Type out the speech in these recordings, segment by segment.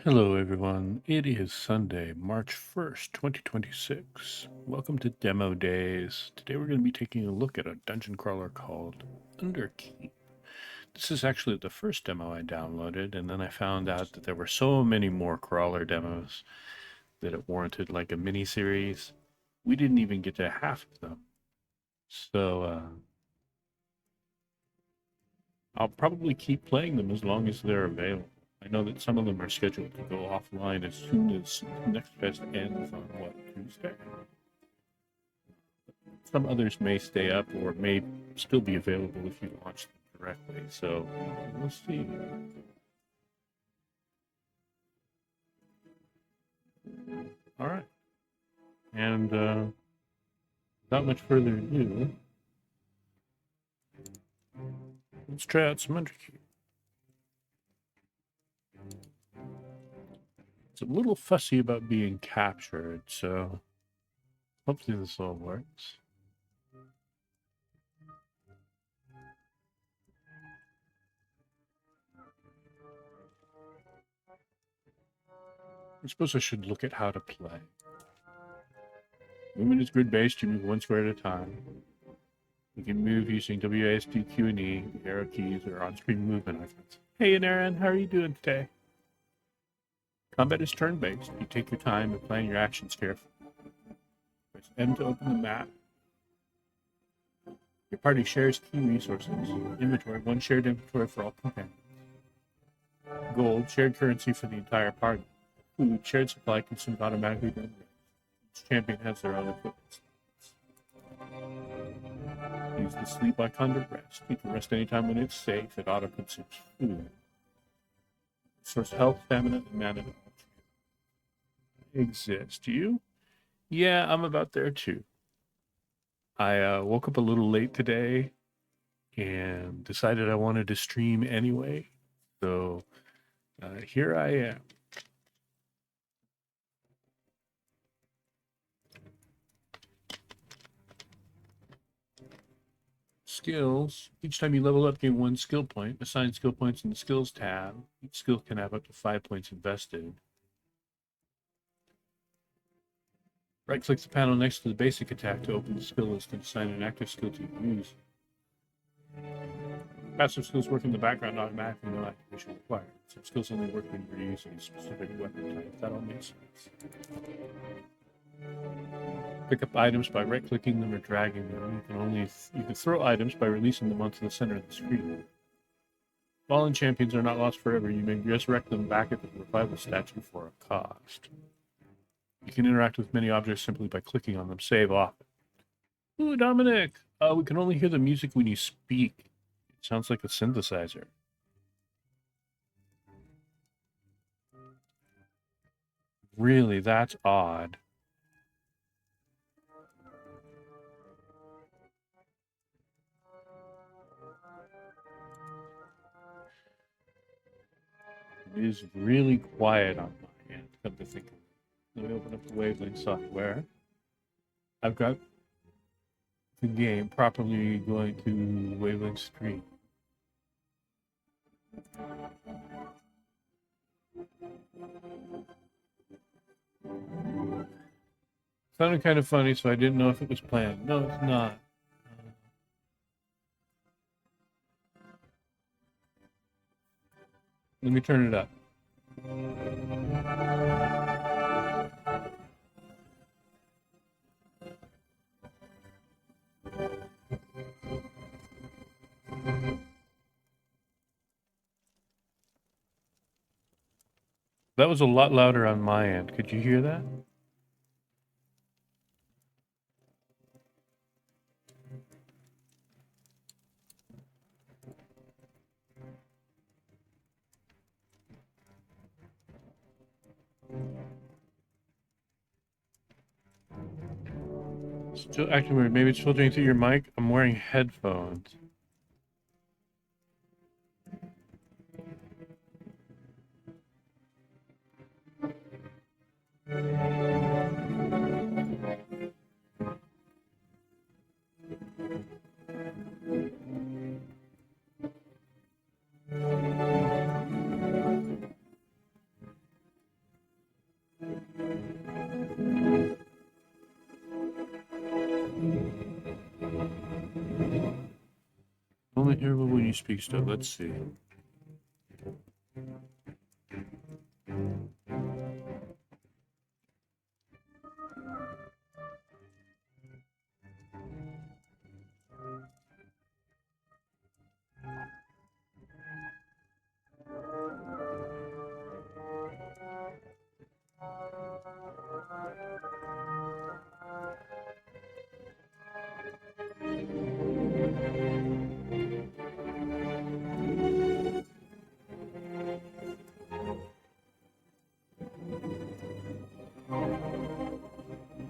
Hello, everyone. It is Sunday, March 1st, 2026. Welcome to Demo Days. Today we're going to be taking a look at a dungeon crawler called Underkeep. This is actually the first demo I downloaded, and then I found out that there were so many more crawler demos that it warranted like a mini series. We didn't even get to half of them. So I'll probably keep playing them as long as they're available. I know that some of them are scheduled to go offline as soon as Next Fest ends on Tuesday? Some others may stay up or may still be available if you launch them directly. So we'll see. All right. And without much further ado, let's try out some Underkeep. It's a little fussy about being captured, so hopefully this all works. I suppose I should look at how to play. Movement is grid-based. You move one square at a time. You can move using WASD, Q, and E. The arrow keys or on-screen movement icons. Hey, Aaron, how are you doing today? Combat is turn-based. You take your time and plan your actions carefully. Press M to open the map. Your party shares key resources. Inventory, one shared inventory for all companions. Gold, shared currency for the entire party. Food, shared supply consumed automatically during the race. Each champion has their own equipment. Use the sleep icon to rest. You can rest anytime when it's safe. It auto-consumes food. Source health, stamina, and mana to all exist. You? Yeah, I'm about there too. I woke up a little late today and decided I wanted to stream anyway. So here I am. Skills. Each time you level up, gain one skill point. Assign skill points in the skills tab. Each skill can have up to 5 points invested. Right-click the panel next to the basic attack to open the skill list and assign an active skill to use. Passive skills work in the background automatically, no activation required. Some skills only work when you're using a specific weapon type. That all makes sense. Pick up items by right-clicking them or dragging them. You can throw items by releasing them onto the center of the screen. Fallen champions are not lost forever. You may resurrect them back at the revival statue for a cost. You can interact with many objects simply by clicking on them. Save often. Ooh, Dominic! We can only hear the music when you speak. It sounds like a synthesizer. Really, that's odd. It is really quiet on my end, come to think of it. Let me open up the Wavelength software. I've got the game properly going to Wavelength Stream. Sounded kind of funny, so I didn't know if it was planned. No, it's not. Let me turn it up. That was a lot louder on my end. Could you hear that? Still acting weird. Maybe it's filtering through your mic. I'm wearing headphones. Hear when you speak stuff. Let's see.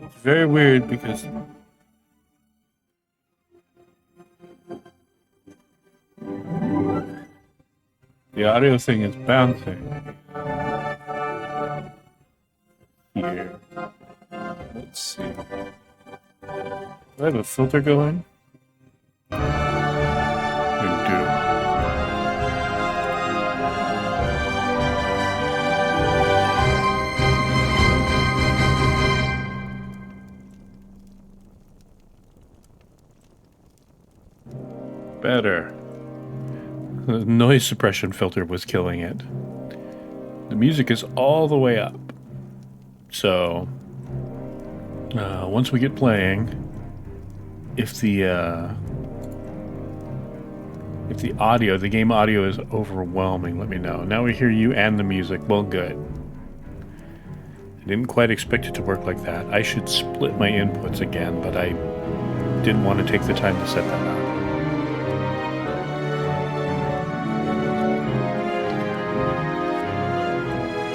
It's very weird because the audio thing is bouncing here. Let's see. Do I have a filter going? I do. Better. The noise suppression filter was killing it. The music is all the way up. So, once we get playing, if the audio, the game audio is overwhelming, let me know. Now we hear you and the music. Well, good. I didn't quite expect it to work like that. I should split my inputs again, but I didn't want to take the time to set that up.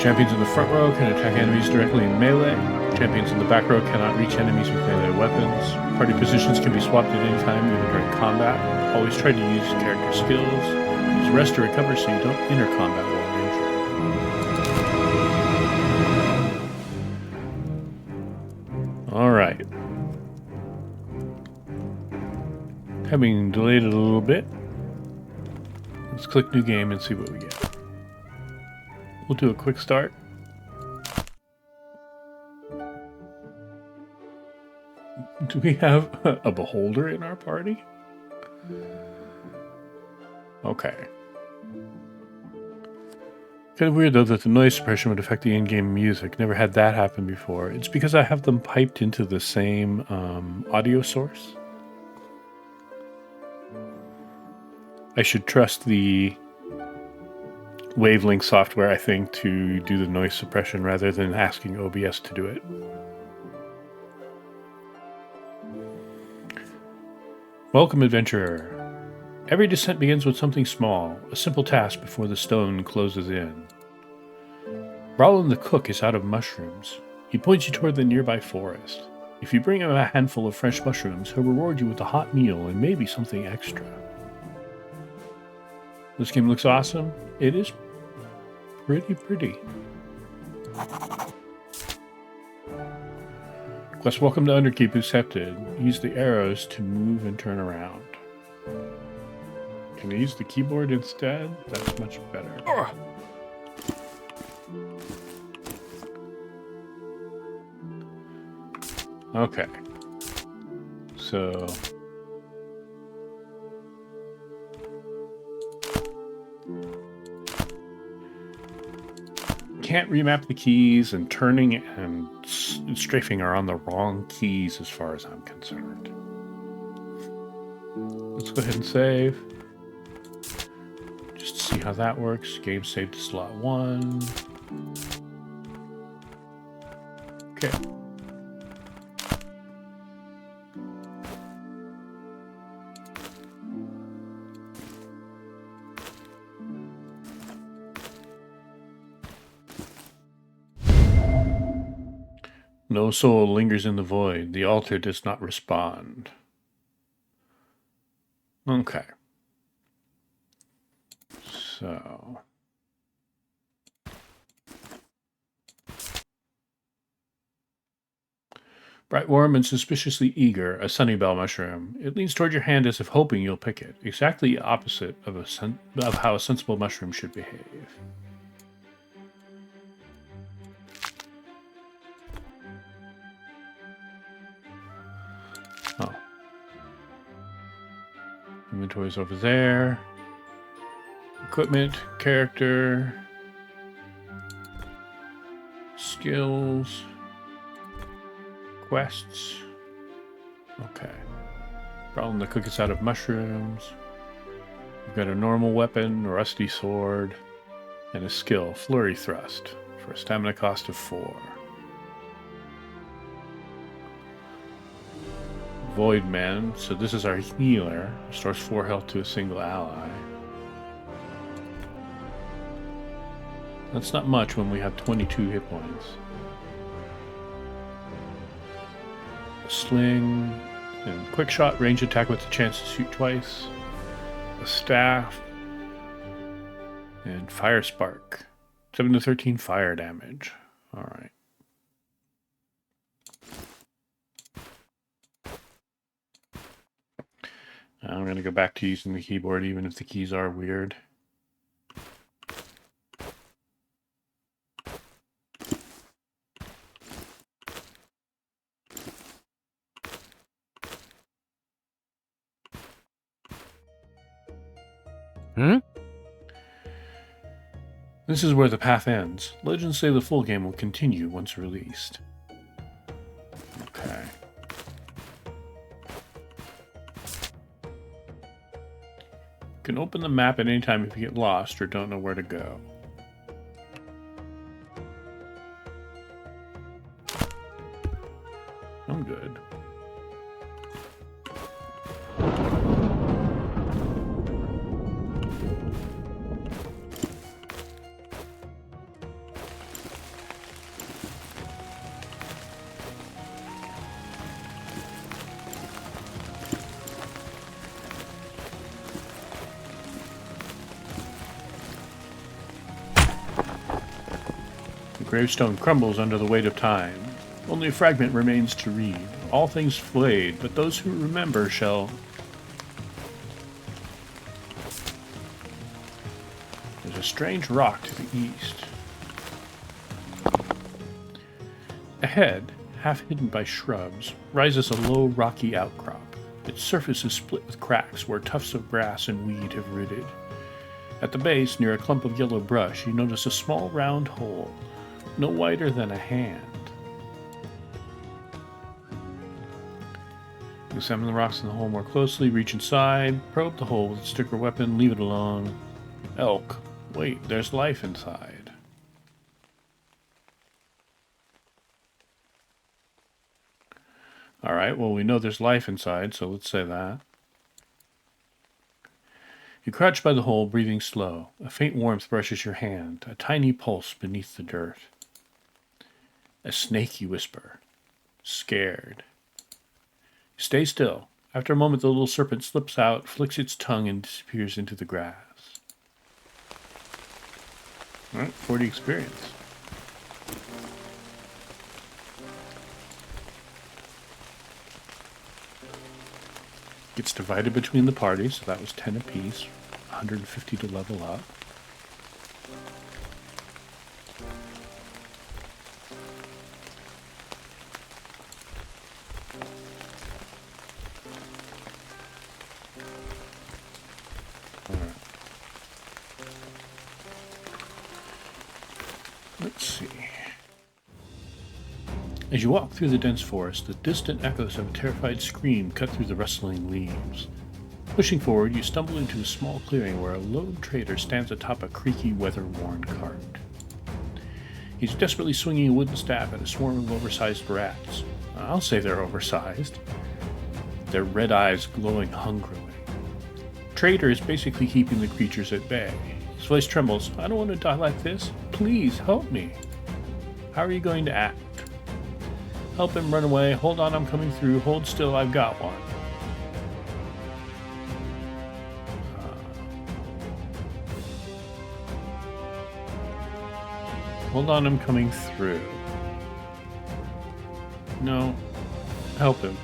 Champions in the front row can attack enemies directly in melee. Champions in the back row cannot reach enemies with melee weapons. Party positions can be swapped at any time, even during combat. Always try to use character skills. Use rest to recover so you don't enter combat while injured. Alright. Having delayed it a little bit, let's click new game and see what we get. We'll do a quick start. Do we have a beholder in our party? Okay. Kind of weird though that the noise suppression would affect the in-game music. Never had that happen before. It's because I have them piped into the same audio source. I should trust the Wavelength software, I think, to do the noise suppression rather than asking OBS to do it. Welcome, adventurer. Every descent begins with something small, a simple task before the stone closes in. Roland the cook is out of mushrooms. He points you toward the nearby forest. If you bring him a handful of fresh mushrooms, he'll reward you with a hot meal and maybe something extra. This game looks awesome. It is pretty. Quest welcome to Underkeep accepted. Use the arrows to move and turn around. Can I use the keyboard instead? That's much better. Ugh. Okay. So can't remap the keys, and turning and strafing are on the wrong keys as far as I'm concerned. Let's go ahead and save. Just to see how that works. Game saved to slot 1. Okay. No soul lingers in the void. The altar does not respond. Okay. So. Bright warm and suspiciously eager, a sunnybell mushroom. It leans toward your hand as if hoping you'll pick it. Exactly opposite of how a sensible mushroom should behave. Inventory's over there. Equipment, character, skills, quests. Okay. Problem to cook us out of mushrooms. We've got a normal weapon, a rusty sword, and a skill, flurry thrust, for a stamina cost of 4. Void Man, so this is our healer. Restores 4 health to a single ally. That's not much when we have 22 hit points. A sling, and quick shot, range attack with the chance to shoot twice. A staff, and fire spark. 7 to 13 fire damage. Alright. I'm going to go back to using the keyboard even if the keys are weird. This is where the path ends. Legends say the full game will continue once released. Okay. You can open the map at any time if you get lost or don't know where to go. I'm good. The gravestone crumbles under the weight of time. Only a fragment remains to read. All things flayed, but those who remember shall... There's a strange rock to the east. Ahead, half hidden by shrubs, rises a low rocky outcrop. Its surface is split with cracks where tufts of grass and weed have rooted. At the base, near a clump of yellow brush, you notice a small round hole, no wider than a hand. Examine the rocks in the hole more closely, reach inside, probe the hole with a stick or weapon, leave it alone. Elk. Wait, there's life inside. Alright, well we know there's life inside, so let's say that. You crouch by the hole, breathing slow. A faint warmth brushes your hand, a tiny pulse beneath the dirt. A snake, you whisper. Scared. Stay still. After a moment, the little serpent slips out, flicks its tongue, and disappears into the grass. Alright, 40 experience. Gets divided between the parties, so that was 10 apiece. 150 to level up. Let's see. As you walk through the dense forest, the distant echoes of a terrified scream cut through the rustling leaves. Pushing forward, you stumble into a small clearing where a lone trader stands atop a creaky, weather-worn cart. He's desperately swinging a wooden staff at a swarm of oversized rats. I'll say they're oversized. Their red eyes glowing hungrily. Trader is basically keeping the creatures at bay. His voice trembles. I don't want to die like this. Please, help me. How are you going to act? Help him run away. Hold on, I'm coming through. Hold still, I've got one. Hold on, I'm coming through. No. Help him.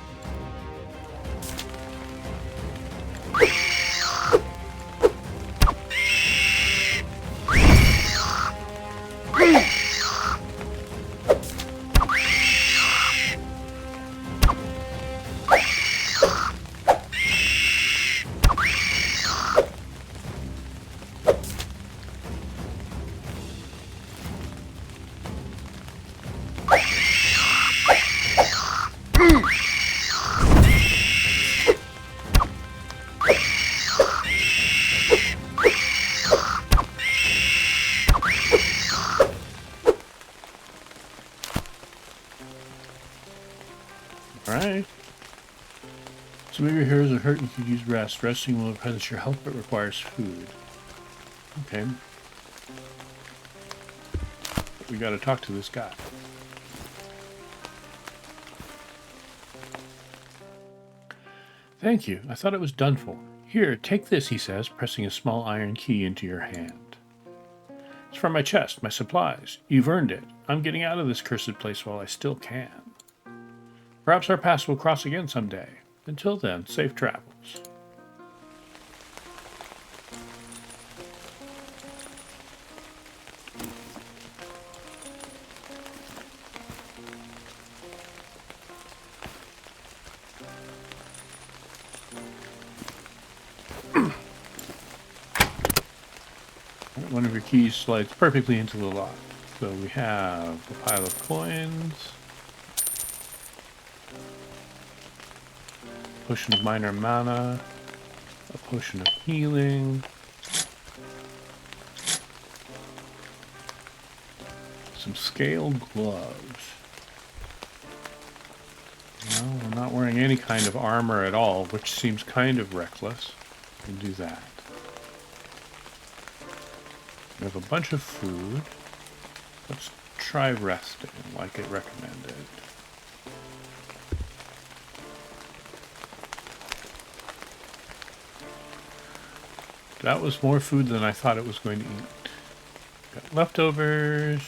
Alright. Some of your heroes are hurt and could use rest. Resting will replenish your health but requires food. Okay. We gotta talk to this guy. Thank you. I thought it was done for. Here, take this, he says, pressing a small iron key into your hand. It's from my chest, my supplies. You've earned it. I'm getting out of this cursed place while I still can. Perhaps our paths will cross again someday. Until then, safe travels. One of your keys slides perfectly into the lock. So we have a pile of coins, a potion of minor mana, a potion of healing, some scaled gloves. Well, we're not wearing any kind of armor at all, which seems kind of reckless. We'll do that. We have a bunch of food. Let's try resting like it recommended. That was more food than I thought it was going to eat. Got leftovers,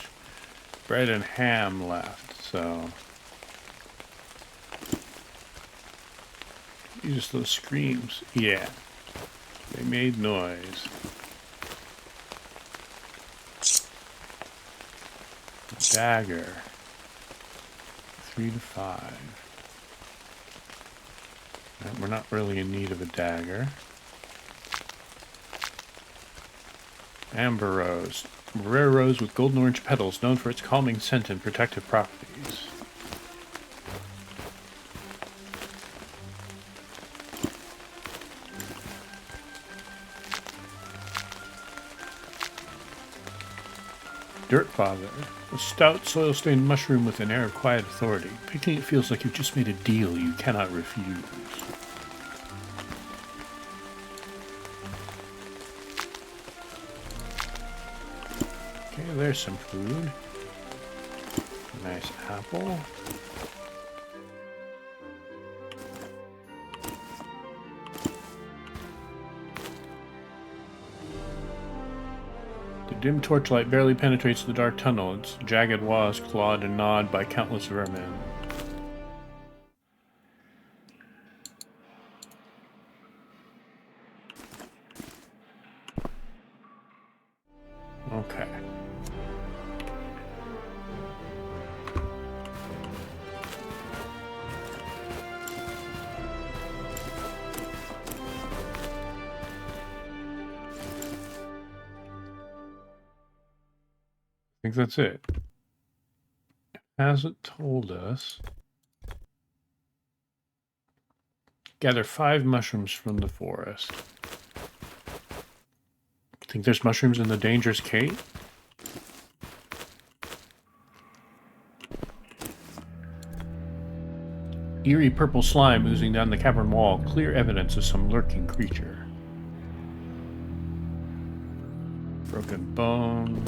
bread and ham left, so... Use those screams. Yeah. They made noise. Dagger. 3 to 5. We're not really in need of a dagger. Amber rose. A rare rose with golden orange petals, known for its calming scent and protective properties. Dirt Father. A stout, soil-stained mushroom with an air of quiet authority. Picking it feels like you've just made a deal you cannot refuse. Okay, there's some food. Nice apple. The dim torchlight barely penetrates the dark tunnel, its jagged walls clawed and gnawed by countless vermin. Okay. I think that's it. It hasn't told us. Gather 5 mushrooms from the forest. Think there's mushrooms in the dangerous cave? Eerie purple slime oozing down the cavern wall, clear evidence of some lurking creature. Broken bone.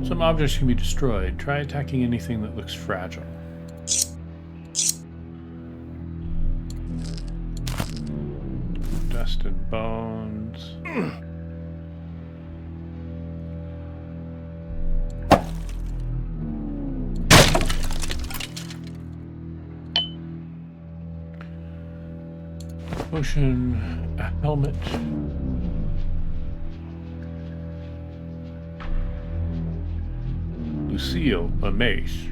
Some objects can be destroyed. Try attacking anything that looks fragile. Dust and bones. Potion, a helmet. Lucille, a mace.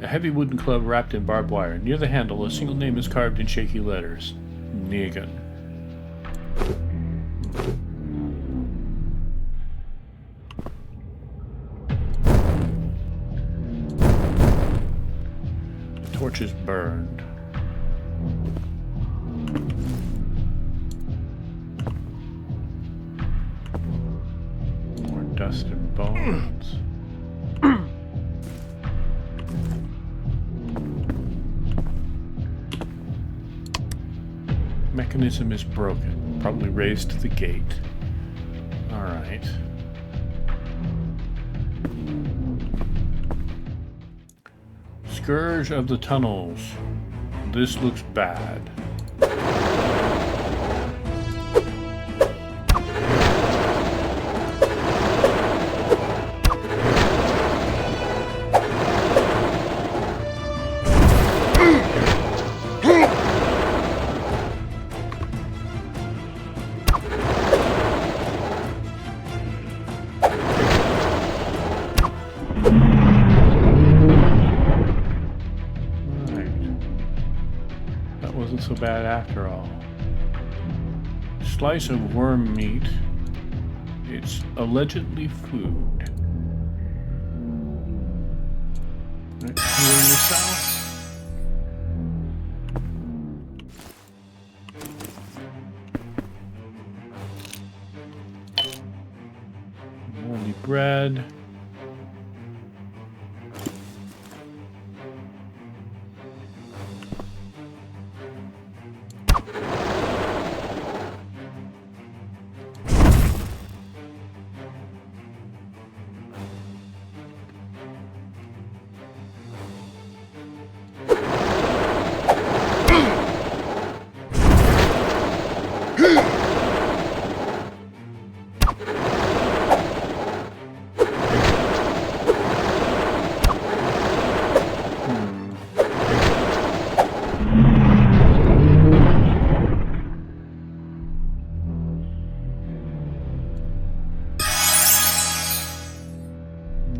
A heavy wooden club wrapped in barbed wire. Near the handle, a single name is carved in shaky letters. Negan. The torch is burned. More dust and bones. mechanism is broken. Probably raised the gate. Alright. Scourge of the tunnels. This looks bad. So bad after all. Slice of worm meat. It's allegedly food. Right here in the south. Moldy bread.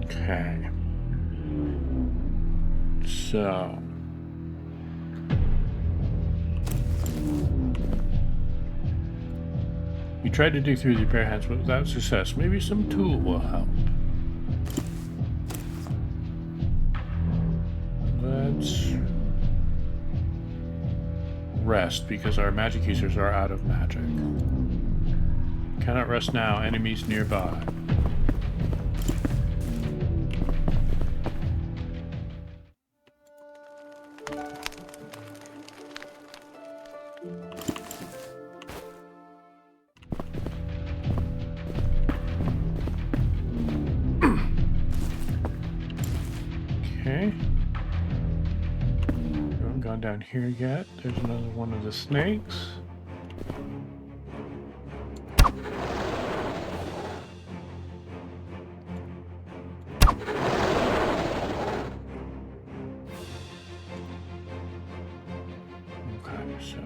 Okay. So. You tried to dig through with your bare hands, but without success. Maybe some tool will help. Let's rest because our magic users are out of magic. Cannot rest now. Enemies nearby. Okay. We haven't gone down here yet. There's another one of the snakes. Okay, so.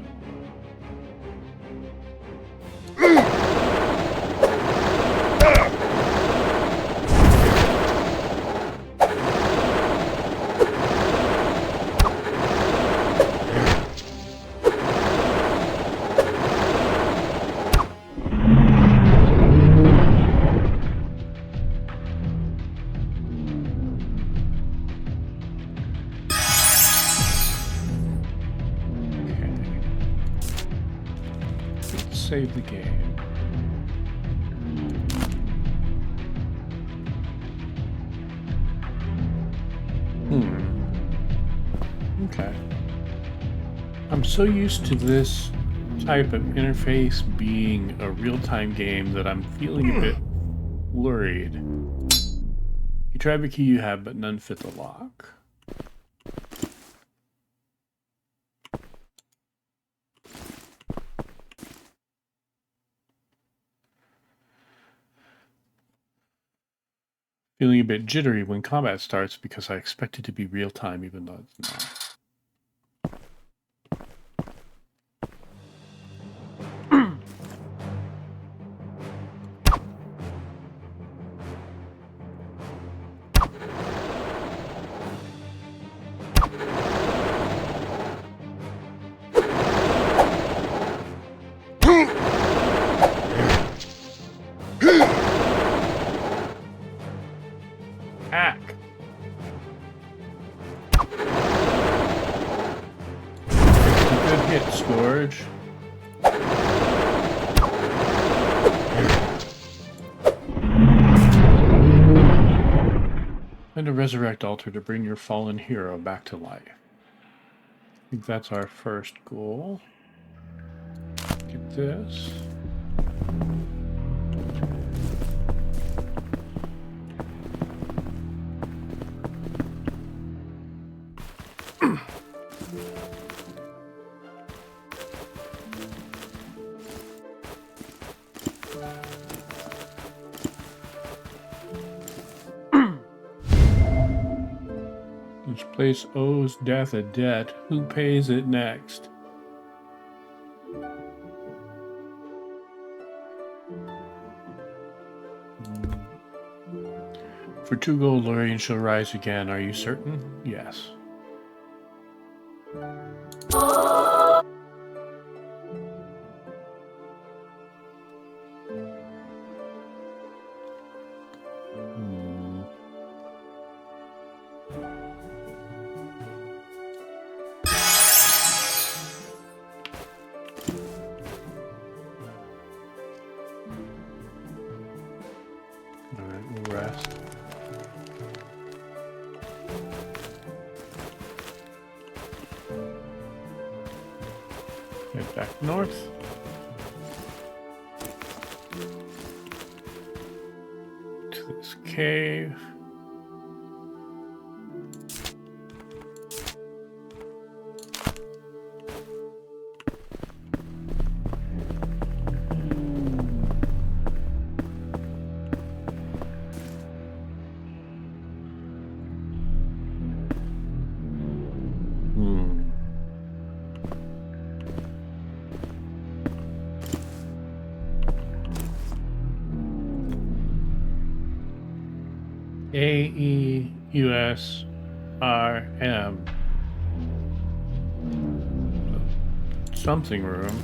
Save the game. Okay. I'm so used to this type of interface being a real-time game that I'm feeling a bit worried. You try every key you have, but none fit the lock. Feeling a bit jittery when combat starts because I expect it to be real-time even though it's not. Scourge. And a resurrect altar to bring your fallen hero back to life. I think that's our first goal. this. This place owes death a debt. Who pays it next? For 2 gold, Lorraine shall rise again. Are you certain? Yes. Alright, we'll rest. Head back north. To this cave. AEUSRM. Something room.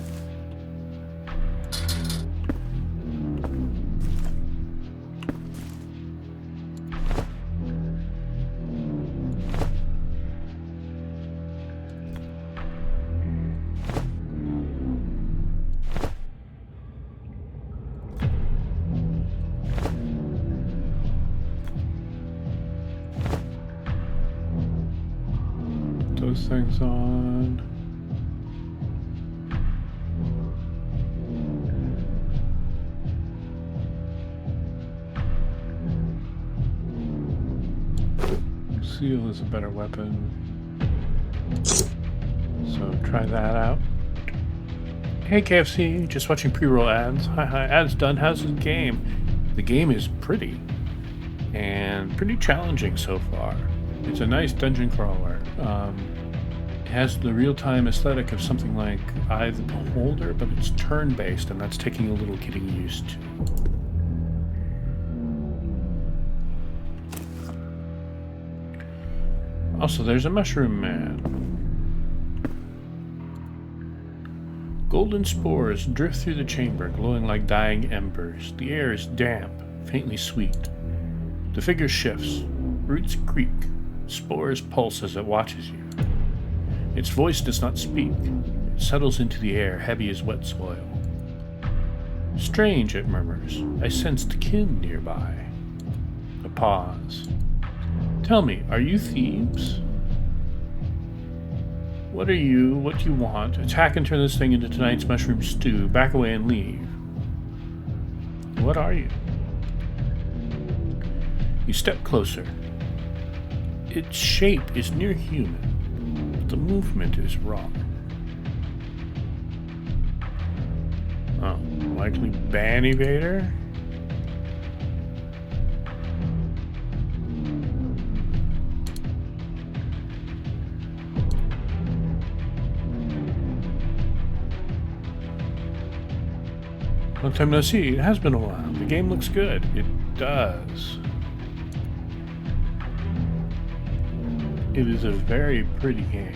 Those things on. Seal is a better weapon. So try that out. Hey KFC, just watching pre-roll ads. Hi, ads done. How's the game? The game is pretty and pretty challenging so far. It's a nice dungeon crawler. It has the real-time aesthetic of something like Eye the Beholder, but it's turn-based, and that's taking a little getting used to. Also, there's a mushroom man. Golden spores drift through the chamber, glowing like dying embers. The air is damp, faintly sweet. The figure shifts. Roots creak. Spores pulse as it watches you. Its voice does not speak. It settles into the air, heavy as wet soil. Strange, it murmurs. I sensed kin nearby. A pause. Tell me, are you thieves? What are you? What do you want? Attack and turn this thing into tonight's mushroom stew. Back away and leave. What are you? You step closer. Its shape is near human, but the movement is wrong. Oh, likely ban evader? Long time no see. It has been a while. The game looks good. It does. It is a very pretty game.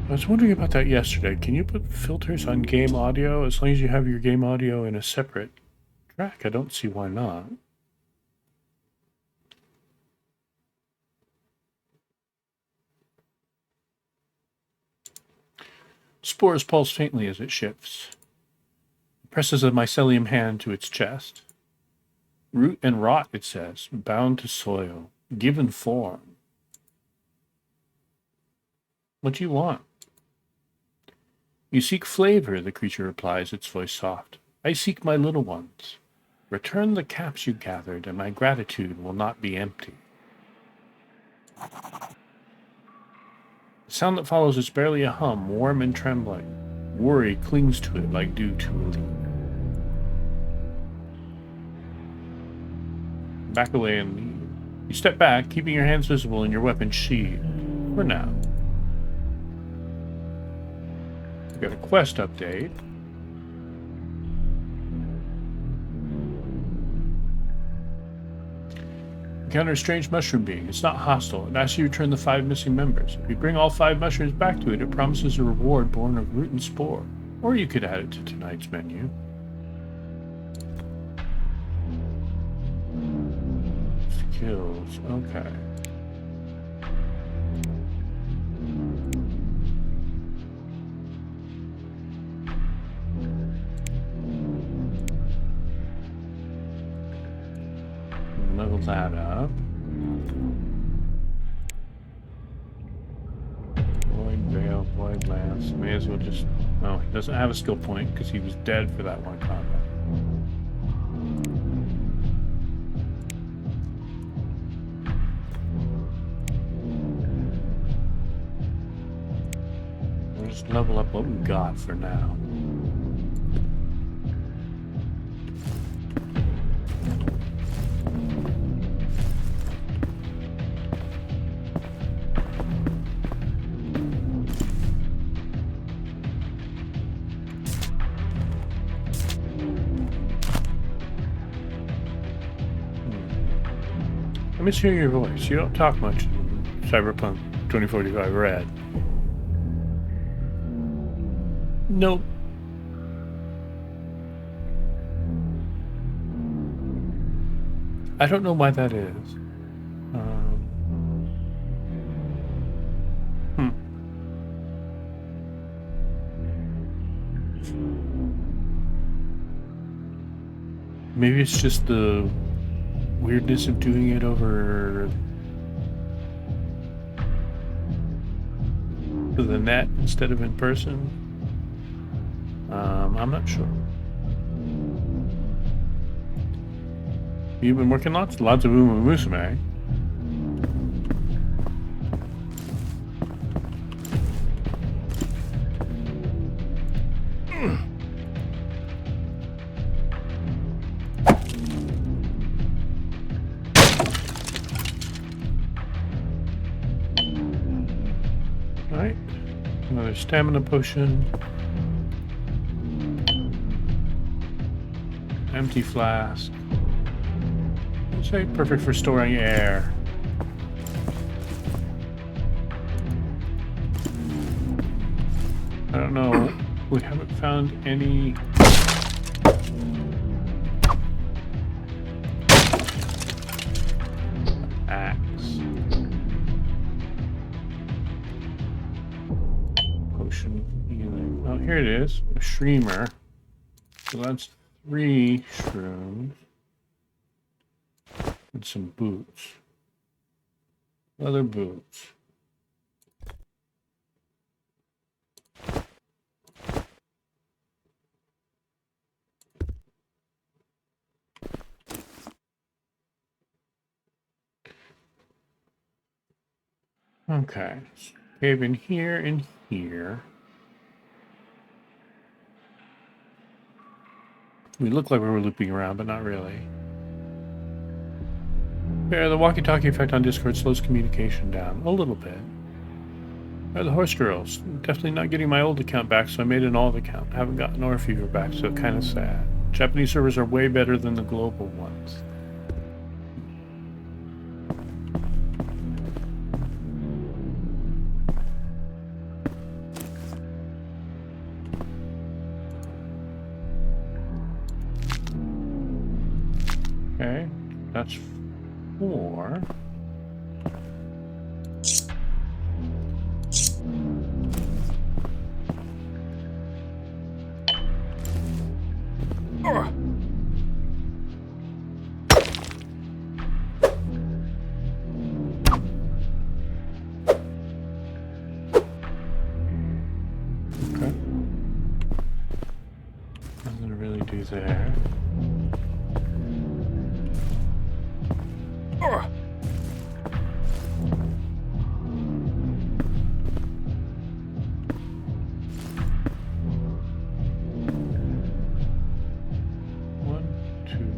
I was wondering about that yesterday. Can you put filters on game audio as long as you have your game audio in a separate track? I don't see why not. Spores pulse faintly as it shifts. It presses a mycelium hand to its chest. Root and rot, it says, bound to soil, given form. What do you want? You seek flavor, the creature replies, its voice soft. I seek my little ones. Return the caps you gathered, and my gratitude will not be empty. The sound that follows is barely a hum, warm and trembling. Worry clings to it like dew to a leaf. Back away and leave. You step back, keeping your hands visible and your weapon sheathed. For now. We got a quest update. Encounter a strange mushroom being. It's not hostile. It asks you to return the 5 missing members. If you bring all 5 mushrooms back to it, it promises a reward born of root and spore. Or you could add it to tonight's menu. Skills. Okay. Level that up. Void Veil, Void Lance. May as well just... Oh, he doesn't have a skill point because he was dead for that one combat. We'll just level up what we got for now. I miss hearing your voice. You don't talk much in Cyberpunk 2045 Red. Nope. I don't know why that is. Maybe it's just the weirdness of doing it over the net instead of in person. I'm not sure. You've been working lots of Uma Musume. Alright. Another stamina potion. Empty flask. Say perfect for storing air. I don't know. We haven't found any. Axe. Potion healing. Oh, here it is. A Shreemer. So that's 3 shrooms. And some boots. Leather boots. Okay. Cave in here and here. We look like we were looping around, but not really. Yeah, the walkie-talkie effect on Discord slows communication down a little bit. The horse girls. Definitely not getting my old account back, so I made an old account. I haven't gotten Aura Fever back, so kind of sad. Japanese servers are way better than the global ones. Okay, that's 4. there. One, two,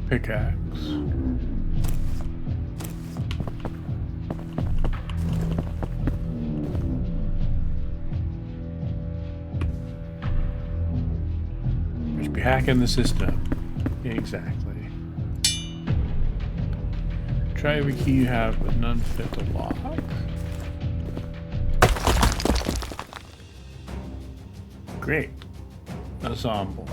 pickaxe. Just be hacking the system. Exactly. Try every key you have, but none fit the lock. Great. Ensemble.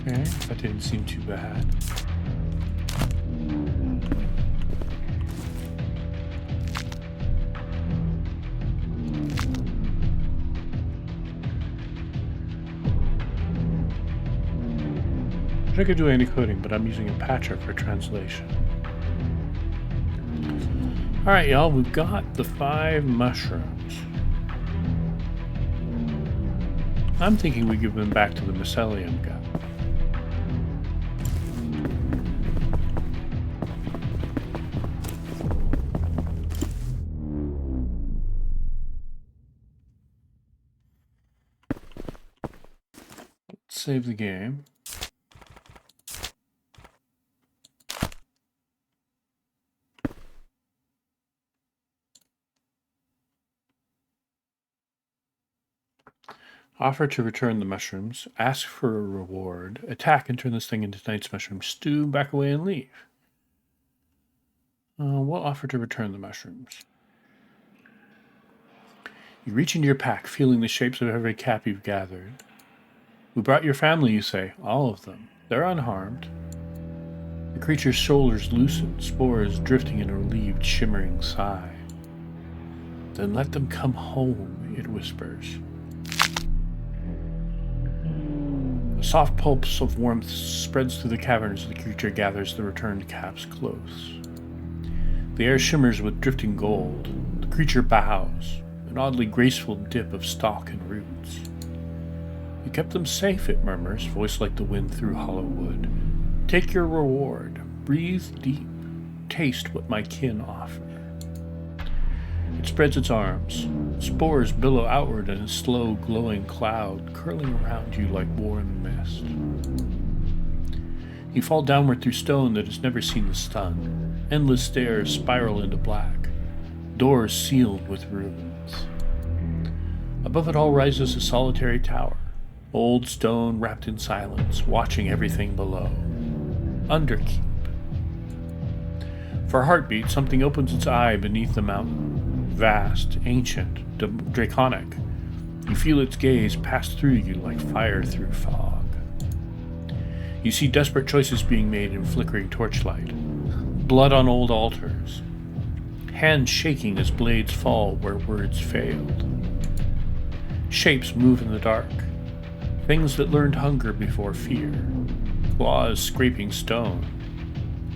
Okay, that didn't seem too bad. I could do any coding, but I'm using a patcher for translation. Alright, y'all, we've got the 5 mushrooms. I'm thinking we give them back to the mycelium guy. Let's save the game. Offer to return the mushrooms, ask for a reward, attack and turn this thing into tonight's mushroom stew, back away and leave. We'll offer to return the mushrooms. You reach into your pack, feeling the shapes of every cap you've gathered. We brought your family, you say, all of them. They're unharmed. The creature's shoulders loosen, spores drifting in a relieved, shimmering sigh. Then let them come home, it whispers. A soft pulse of warmth spreads through the cavern as the creature gathers the returned caps close. The air shimmers with drifting gold. The creature bows, an oddly graceful dip of stalk and roots. You kept them safe, it murmurs, voice like the wind through hollow wood. Take your reward. Breathe deep. Taste what my kin offer. It spreads its arms. Spores billow outward in a slow, glowing cloud, curling around you like warm mist. You fall downward through stone that has never seen the sun. Endless stairs spiral into black. Doors sealed with ruins. Above it all rises a solitary tower. Old stone wrapped in silence, watching everything below. Underkeep. For a heartbeat, something opens its eye beneath the mountain. Vast, ancient, draconic. You feel its gaze pass through you like fire through fog. You see desperate choices being made in flickering torchlight. Blood on old altars. Hands shaking as blades fall where words failed. Shapes move in the dark. Things that learned hunger before fear. Claws scraping stone.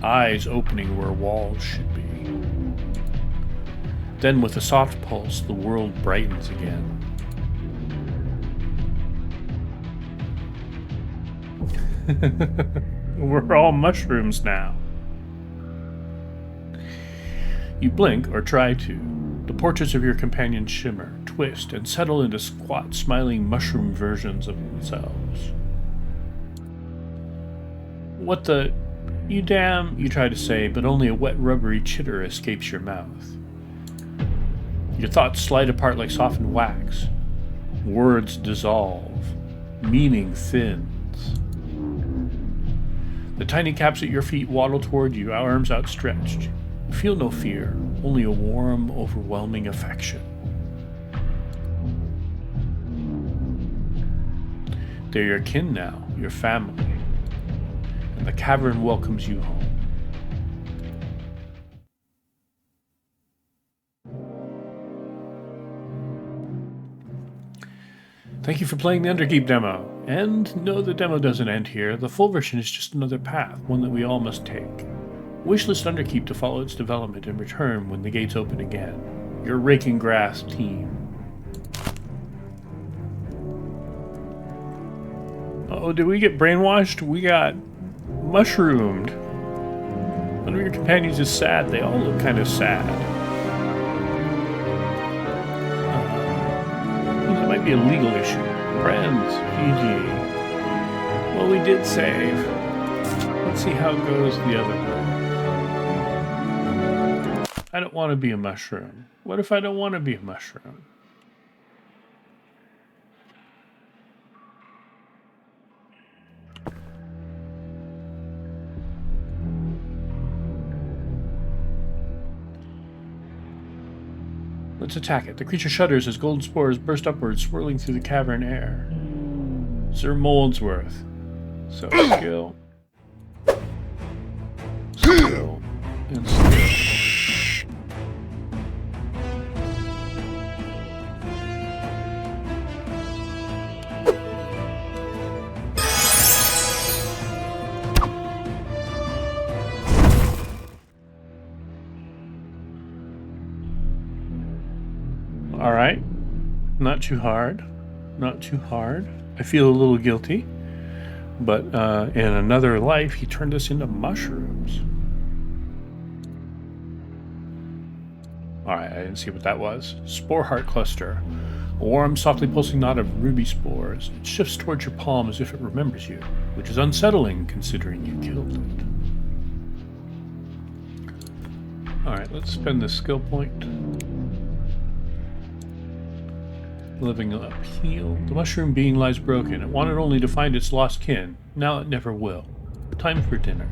Eyes opening where walls should be. Then with a soft pulse, the world brightens again. We're all mushrooms now. You blink, or try to. The portraits of your companions shimmer, twist, and settle into squat, smiling mushroom versions of themselves. What the... You damn, you try to say, but only a wet, rubbery chitter escapes your mouth. Your thoughts slide apart like softened wax. Words dissolve. Meaning thins. The tiny caps at your feet waddle toward you, arms outstretched. You feel no fear, only a warm, overwhelming affection. They're your kin now, your family. And the cavern welcomes you home. Thank you for playing the Underkeep demo. And no, the demo doesn't end here. The full version is just another path, one that we all must take. Wishlist Underkeep to follow its development and return when the gates open again. Your Raking Grass team. Oh, did we get brainwashed? We got mushroomed. One of your companions is sad. They all look kind of sad. That might be a legal issue. Friends, GG. Well, we did save. Let's see how it goes the other way. I don't want to be a mushroom. What if I don't want to be a mushroom? Let's attack it. The creature shudders as golden spores burst upwards, swirling through the cavern air. Sir Moldsworth. So skill. Skill. And skill. Alright. Not too hard. Not too hard. I feel a little guilty. But in another life, he turned us into mushrooms. Alright, I didn't see what that was. Spore Heart Cluster. A warm, softly pulsing knot of ruby spores. It shifts towards your palm as if it remembers you, which is unsettling considering you killed it. Alright, let's spend this skill point. Living up, heal. The mushroom being lies broken. It wanted only to find its lost kin. Now it never will. Time for dinner.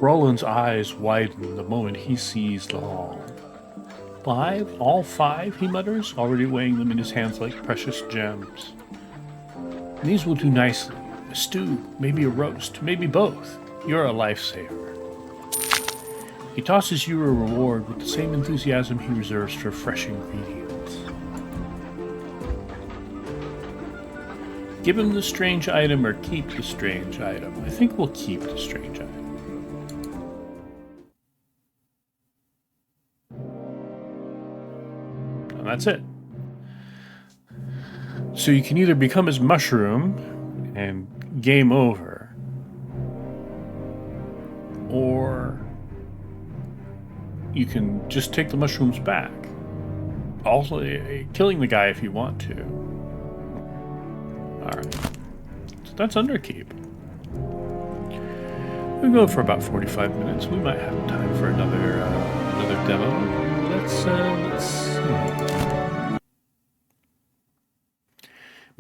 Roland's eyes widen the moment he sees the haul. 5? All 5, he mutters, already weighing them in his hands like precious gems. These will do nicely. A stew, maybe a roast, maybe both. You're a lifesaver. He tosses you a reward with the same enthusiasm he reserves for fresh ingredients. Give him the strange item or keep the strange item. I think we'll keep the strange item. That's it. So you can either become his mushroom and game over, or you can just take the mushrooms back. Also, killing the guy if you want to. Alright. So that's Underkeep. We'll go for about 45 minutes. We might have time for another demo. Let's see.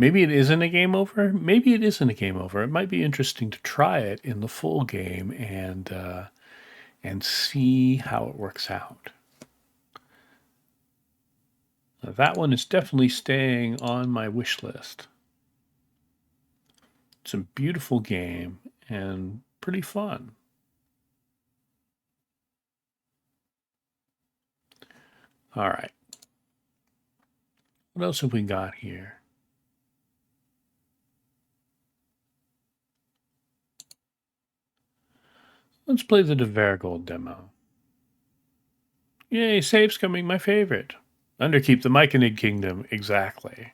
Maybe it isn't a game over. Maybe it isn't a game over. It might be interesting to try it in the full game and see how it works out. Now, that one is definitely staying on my wish list. It's a beautiful game and pretty fun. All right. What else have we got here? Let's play the Dverhold demo. Yay, save's coming, my favorite. Underkeep, the Myconid Kingdom, exactly.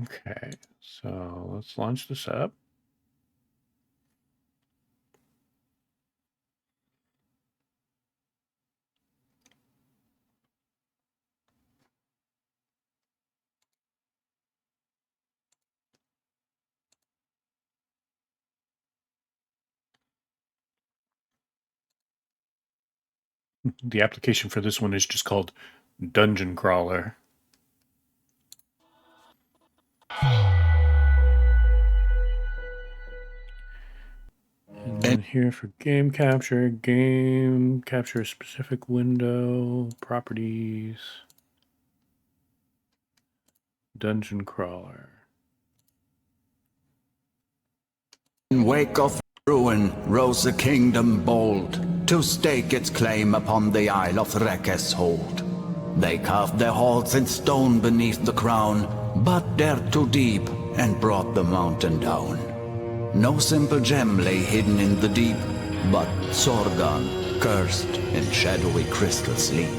Okay, so let's launch this up. The application for this one is just called Dungeon Crawler. And then here for game capture a specific window, properties, Dungeon Crawler. In wake of ruin rose a kingdom bold to stake its claim upon the Isle of Rekes hold. They carved their halls in stone beneath the crown, but dared too deep and brought the mountain down. No simple gem lay hidden in the deep, but Sorgan, cursed in shadowy crystal sleep.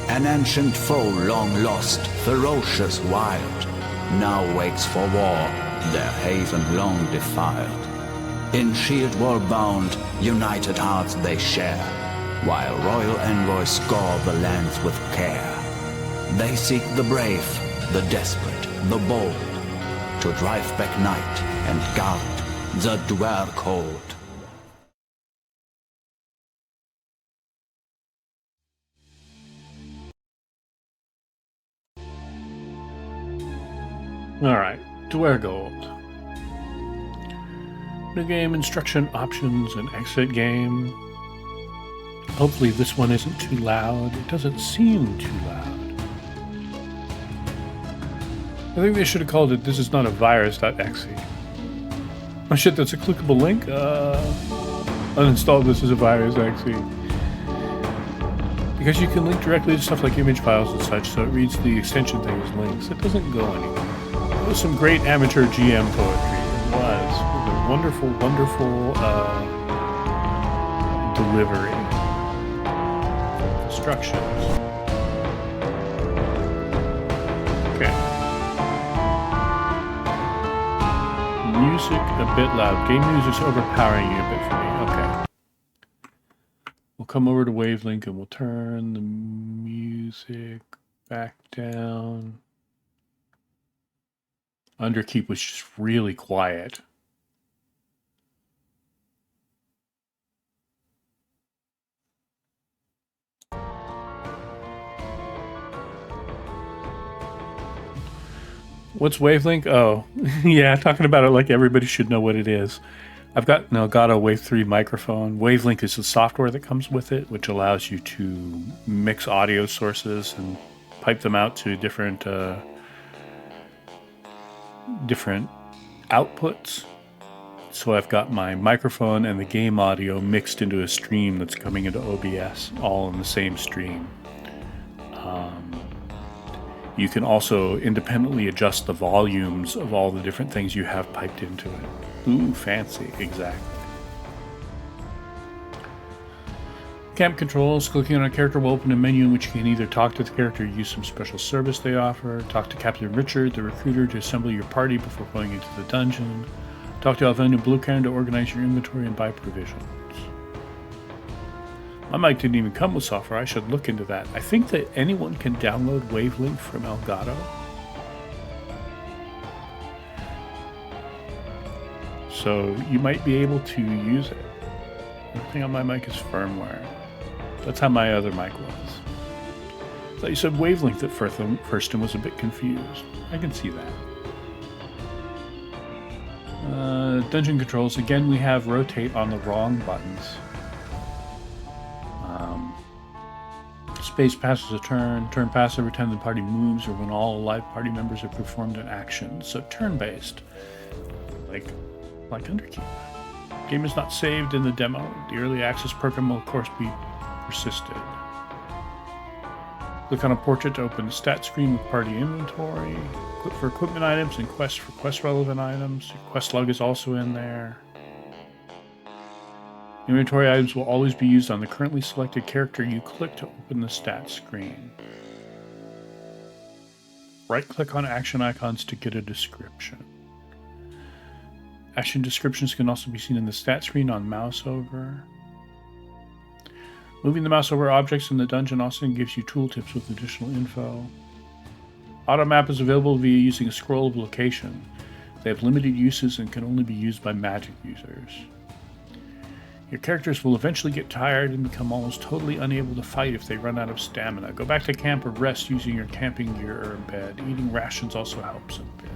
An ancient foe long lost, ferocious, wild, now waits for war, their haven long defiled. In shield wall bound, united hearts they share, while royal envoys scour the lands with care. They seek the brave, the desperate, the bold, to drive back night and guard the Dverhold. Alright, Dverhold. New game instruction options and exit game. Hopefully this one isn't too loud. It doesn't seem too loud. I think they should have called it "This is not a virus.exe." Oh shit, that's a clickable link? Uninstall this as a virus.exe. Because you can link directly to stuff like image files and such, so it reads the extension thing as links. It doesn't go anywhere. It was some great amateur GM poetry. It was. It was a wonderful, wonderful delivery. Instructions. Okay. Music a bit loud. Game music's overpowering you a bit for me. Okay. We'll come over to Wavelink and we'll turn the music back down. Underkeep was just really quiet. What's Wavelink? Oh, yeah, talking about it like everybody should know what it is. I've got an Elgato Wave 3 microphone. Wavelink is the software that comes with it, which allows you to mix audio sources and pipe them out to different outputs. So I've got my microphone and the game audio mixed into a stream that's coming into OBS, all in the same stream. You can also independently adjust the volumes of all the different things you have piped into it. Ooh, fancy, exactly. Camp controls. Clicking on a character will open a menu in which you can either talk to the character or use some special service they offer, talk to Captain Richard, the recruiter, to assemble your party before going into the dungeon, talk to Alvin and Bluecairn to organize your inventory and buy provisions. My mic didn't even come with software. I should look into that. I think that anyone can download Wavelink from Elgato. So you might be able to use it. Everything on my mic is firmware. That's how my other mic was. So you said Wavelink at first and was a bit confused. I can see that. Dungeon controls. Again, we have rotate on the wrong buttons. Space passes a turn. Turn pass every time the party moves or when all alive party members have performed an action. So turn-based, like Underkeep. Game is not saved in the demo. The early access program will of course be persisted. Click on a portrait to open the stat screen with party inventory. Click for equipment items and quest for quest relevant items. Your quest log is also in there. Inventory items will always be used on the currently selected character you click to open the stat screen. Right-click on action icons to get a description. Action descriptions can also be seen in the stat screen on mouse over. Moving the mouse over objects in the dungeon also gives you tooltips with additional info. Automap is available via using a scroll of location. They have limited uses and can only be used by magic users. Your characters will eventually get tired and become almost totally unable to fight if they run out of stamina. Go back to camp or rest using your camping gear or bed. Eating rations also helps a bit.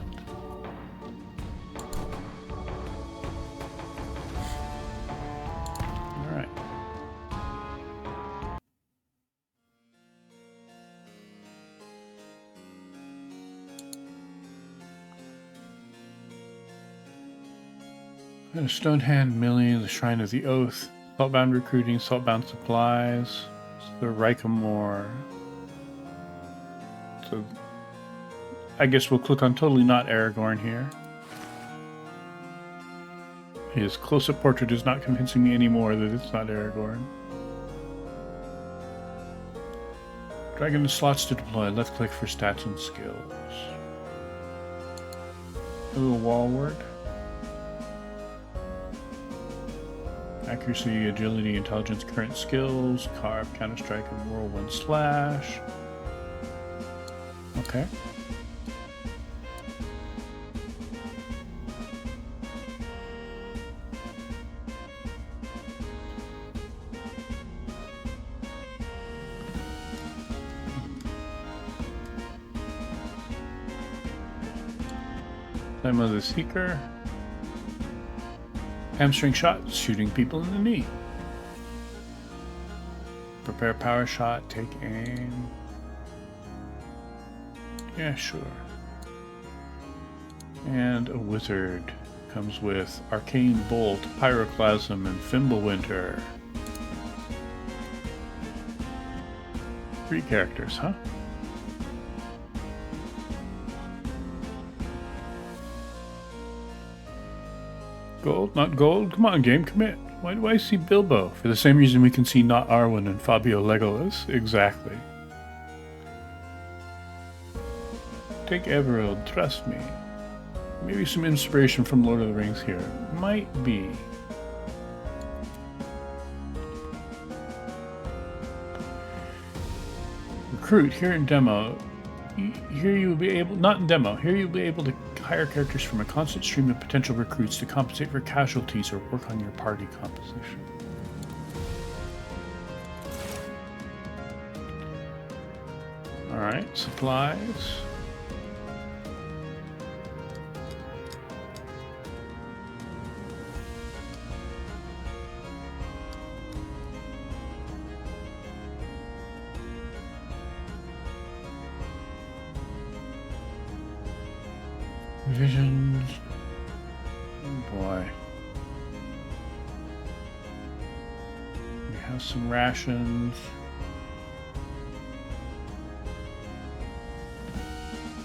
Alright. And a stone hand milling, the Shrine of the Oath, saltbound recruiting, saltbound supplies, the Reikamore. So I guess we'll click on totally not Aragorn here. His close-up portrait is not convincing me anymore that it's not Aragorn. Drag into slots to deploy. Left click for stats and skills. Ooh, wallward. Accuracy, agility, intelligence, current skills, carve, counter-strike, and whirlwind slash. Okay. Time of the Seeker. Hamstring shot, shooting people in the knee. Prepare power shot, take aim. Yeah, sure. And a wizard comes with Arcane Bolt, Pyroclasm, and Fimbulwinter. 3 characters, huh? Gold? Not gold? Come on, game, commit. Why do I see Bilbo? For the same reason we can see not Arwen and Fabio Legolas. Exactly. Take Dverhold, trust me. Maybe some inspiration from Lord of the Rings here. Might be. Recruit, here in demo. Here you will be able, not in demo, here you'll be able to hire characters from a constant stream of potential recruits to compensate for casualties or work on your party composition. Alright, supplies. Visions. Oh boy. We have some rations.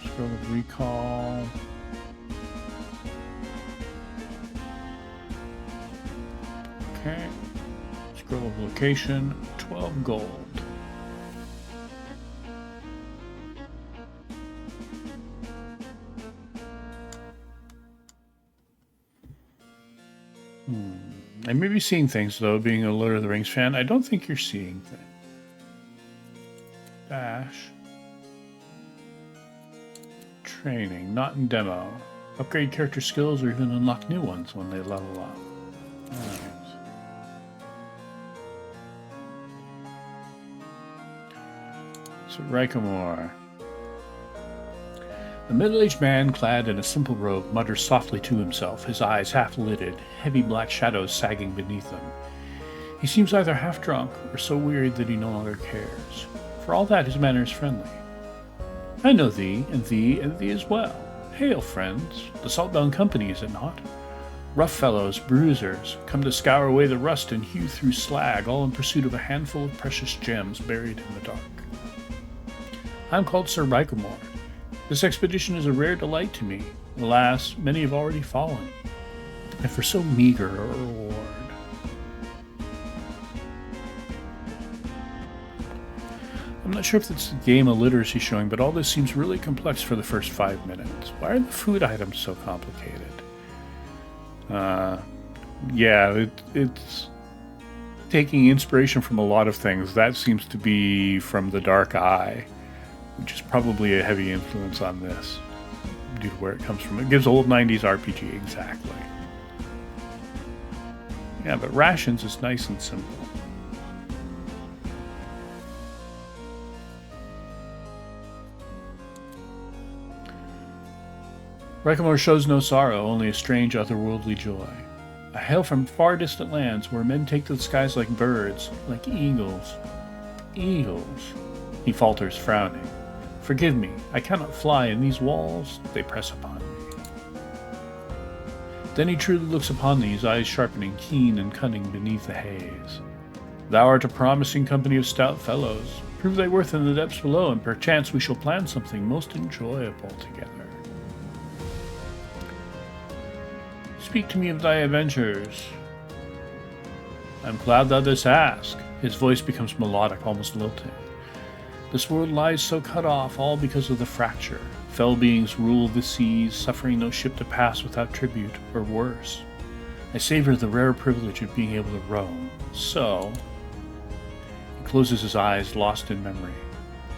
Scroll of recall. Okay. Scroll of location. 12 gold. I may be seeing things, though, being a Lord of the Rings fan. I don't think you're seeing things. Dash. Training, not in demo. Upgrade character skills or even unlock new ones when they level up. Alright. So, Reikamore. A middle-aged man clad in a simple robe mutters softly to himself, his eyes half-lidded, heavy black shadows sagging beneath them. He seems either half drunk or so wearied that he no longer cares. For all that, his manner is friendly. I know thee, and thee, and thee as well. Hail, friends. The salt-bound company, is it not? Rough fellows, bruisers, come to scour away the rust and hew through slag, all in pursuit of a handful of precious gems buried in the dark. I am called Sir Rycomore. This expedition is a rare delight to me. Alas, many have already fallen, and for so meager a reward. I'm not sure if it's the game illiteracy showing, but all this seems really complex for the first 5 minutes. Why are the food items so complicated? Yeah, it's taking inspiration from a lot of things. That seems to be from The Dark Eye, which is probably a heavy influence on this, due to where it comes from. It gives old 90s RPG, exactly. Yeah, but rations is nice and simple. Rycomore shows no sorrow, only a strange otherworldly joy. I hail from far distant lands where men take to the skies like birds, like eagles. Eagles, he falters, frowning. Forgive me, I cannot fly, and these walls, they press upon me. Then he truly looks upon these, eyes sharpening, keen and cunning beneath the haze. Thou art a promising company of stout fellows. Prove thy worth in the depths below, and perchance we shall plan something most enjoyable together. Speak to me of thy adventures. I'm glad thou dost ask. His voice becomes melodic, almost lilting. This world lies so cut off, all because of the fracture. Fell beings rule the seas, suffering no ship to pass without tribute, or worse. I savor the rare privilege of being able to roam. So... He closes his eyes, lost in memory.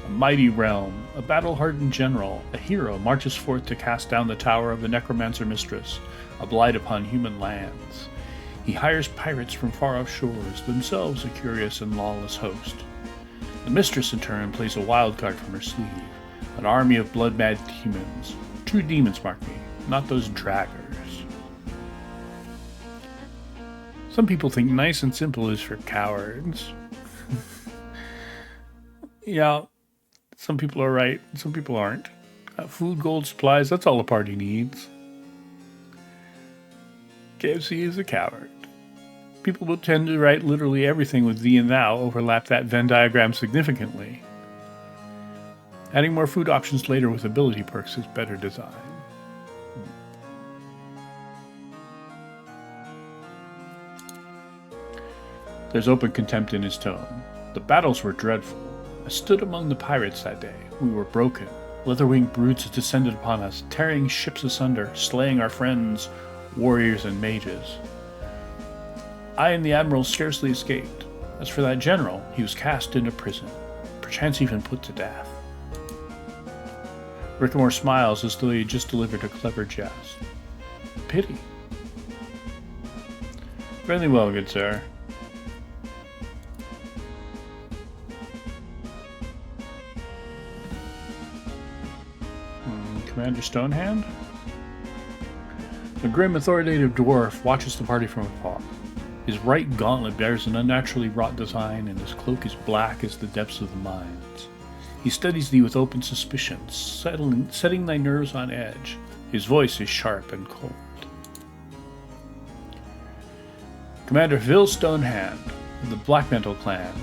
A mighty realm, a battle-hardened general, a hero marches forth to cast down the tower of the necromancer mistress, a blight upon human lands. He hires pirates from far-off shores, themselves a curious and lawless host. The mistress, in turn, plays a wild card from her sleeve, an army of blood-mad demons. True demons, mark me, not those draggers. Some people think nice and simple is for cowards. Yeah, some people are right, some people aren't. Food, gold, supplies, that's all a party needs. KFC is a coward. People will tend to write literally everything with thee and thou, overlap that Venn diagram significantly. Adding more food options later with ability perks is better design. There's open contempt in his tone. The battles were dreadful. I stood among the pirates that day. We were broken. Leather-winged brutes had descended upon us, tearing ships asunder, slaying our friends, warriors and mages. I and the admiral scarcely escaped. As for that general, he was cast into prison, perchance even put to death. Rycomore smiles as though he had just delivered a clever jest. Pity. Very well, good sir. Commander Stonehand? The grim, authoritative dwarf watches the party from afar. His right gauntlet bears an unnaturally wrought design, and his cloak is black as the depths of the mines. He studies thee with open suspicion, setting thy nerves on edge. His voice is sharp and cold. Commander Phil Stonehand, of the Blackmantle clan,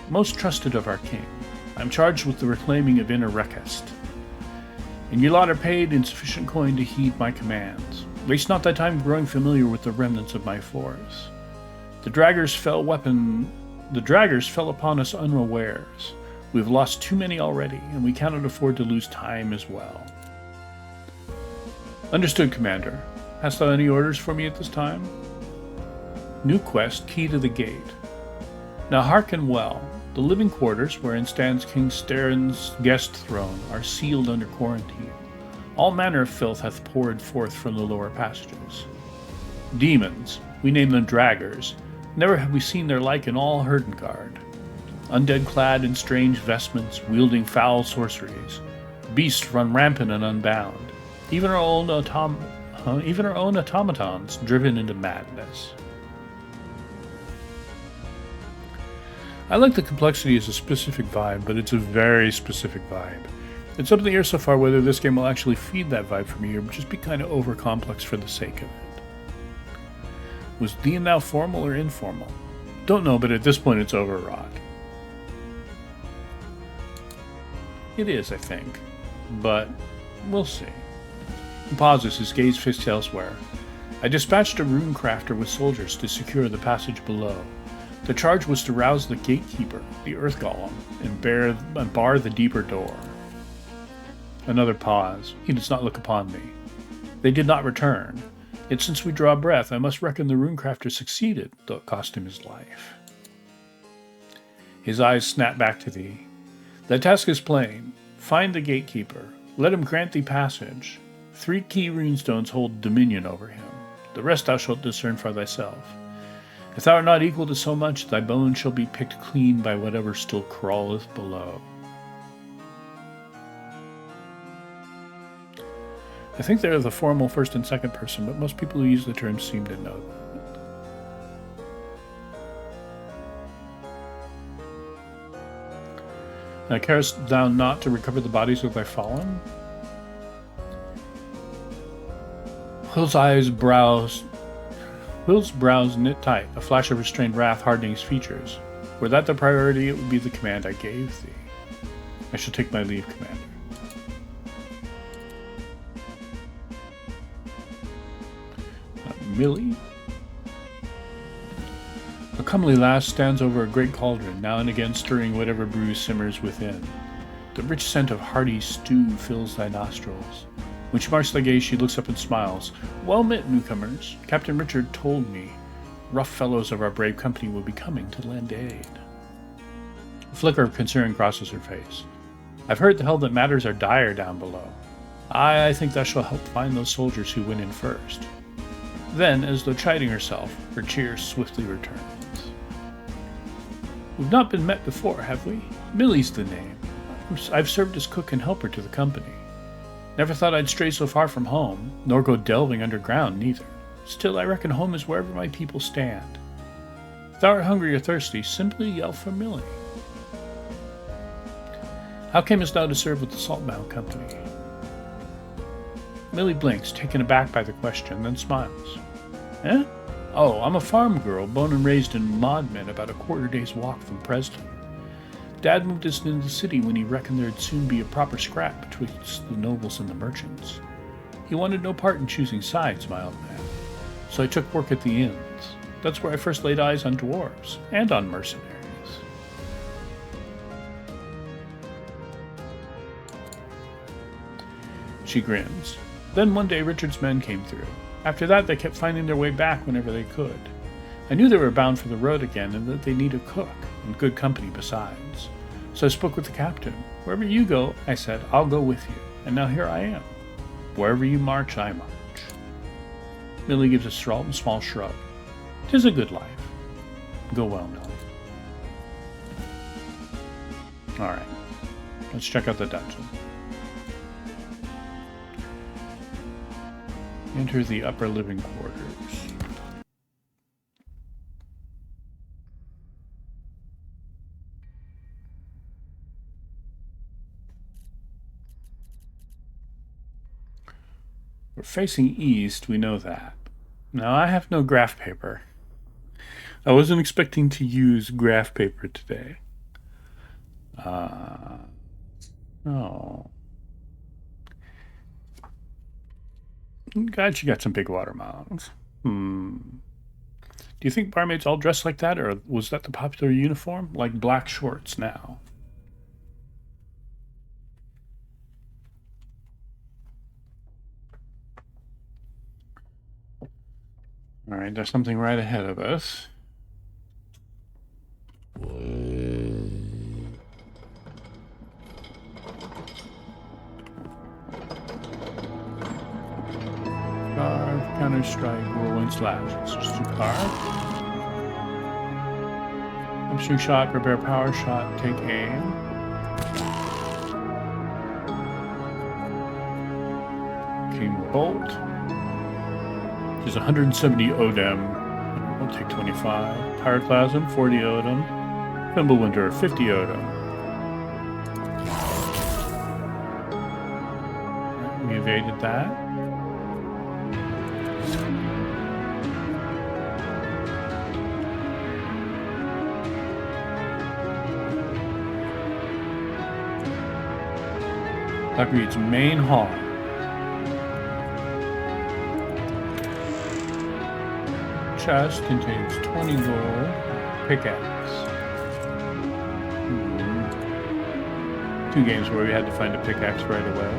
most trusted of our king. I am charged with the reclaiming of Inner Rekest. And ye lot are paid in sufficient coin to heed my commands. Waste not thy time growing familiar with the remnants of my force. The draggers fell upon us unawares. We have lost too many already, and we cannot afford to lose time as well. Understood, Commander. Hast thou any orders for me at this time? New quest, key to the gate. Now hearken well. The living quarters, wherein stands King Steren's guest throne, are sealed under quarantine. All manner of filth hath poured forth from the lower passages. Demons, we name them draggers, never have we seen their like in all Herdengard. Undead clad in strange vestments, wielding foul sorceries. Beasts run rampant and unbound. Even our own automatons driven into madness. I like the complexity as a specific vibe, but it's a very specific vibe. It's up in the air so far whether this game will actually feed that vibe for me or just be kind of over complex for the sake of it. Was D now formal or informal? Don't know, but at this point it's overwrought. It is, I think, but we'll see. He pauses, his gaze fixed elsewhere. I dispatched a rune crafter with soldiers to secure the passage below. The charge was to rouse the gatekeeper, the earth golem, and bar the deeper door. Another pause. He does not look upon me. They did not return. Yet since we draw breath, I must reckon the runecrafter succeeded, though it cost him his life. His eyes snap back to thee. The task is plain. Find the gatekeeper. Let him grant thee passage. 3 key runestones hold dominion over him. The rest thou shalt discern for thyself. If thou art not equal to so much, thy bones shall be picked clean by whatever still crawleth below. I think they're the formal first and second person, but most people who use the term seem to know that. Now, carest thou not to recover the bodies of thy fallen? Will's brows knit tight, a flash of restrained wrath hardening his features. Were that the priority, it would be the command I gave thee. I shall take my leave, Commander. Millie? A comely lass stands over a great cauldron, now and again stirring whatever brew simmers within. The rich scent of hearty stew fills thy nostrils. When she marks thy gaze, she looks up and smiles. Well met, newcomers. Captain Richard told me rough fellows of our brave company will be coming to lend aid. A flicker of concern crosses her face. I've heard tell that matters are dire down below. I think thou shalt help find those soldiers who went in first. Then, as though chiding herself, her cheer swiftly returns. We've not been met before, have we? Millie's the name. I've served as cook and helper to the company. Never thought I'd stray so far from home, nor go delving underground, neither. Still, I reckon home is wherever my people stand. If thou art hungry or thirsty, simply yell for Millie. How camest thou to serve with the Saltbound Company? Millie blinks, taken aback by the question, then smiles. Eh? Oh, I'm a farm girl, born and raised in Modman, about a quarter-day's walk from Preston. Dad moved us into the city when he reckoned there'd soon be a proper scrap betwixt the nobles and the merchants. He wanted no part in choosing sides, my old man. So I took work at the inns. That's where I first laid eyes on dwarves, and on mercenaries. She grins. Then one day Richard's men came through. After that they kept finding their way back whenever they could. I knew they were bound for the road again and that they need a cook, and good company besides. So I spoke with the captain. Wherever you go, I said, I'll go with you. And now here I am. Wherever you march, I march. Millie gives a small shrug. 'Tis a good life. Go well, Millie. Alright. Let's check out the dungeon. Enter the upper living quarters. We're facing east, we know that. Now, I have no graph paper. I wasn't expecting to use graph paper today. Oh. God, you got some big watermelons. Do you think barmaids all dress like that, or was that the popular uniform? Like black shorts now. Alright, there's something right ahead of us. Carve, counter-strike, whirlwind slash. It's just to carve. Upstream shot, prepare power shot, take aim. King bolt. Which is 170 Odem. We'll take 25. Pyroclasm, 40 Odem. Thimblewinter, 50 Oda. Right, we evaded that. That reads main hall. Chest contains 20 gold. Pickaxe. Two games where we had to find a pickaxe right away.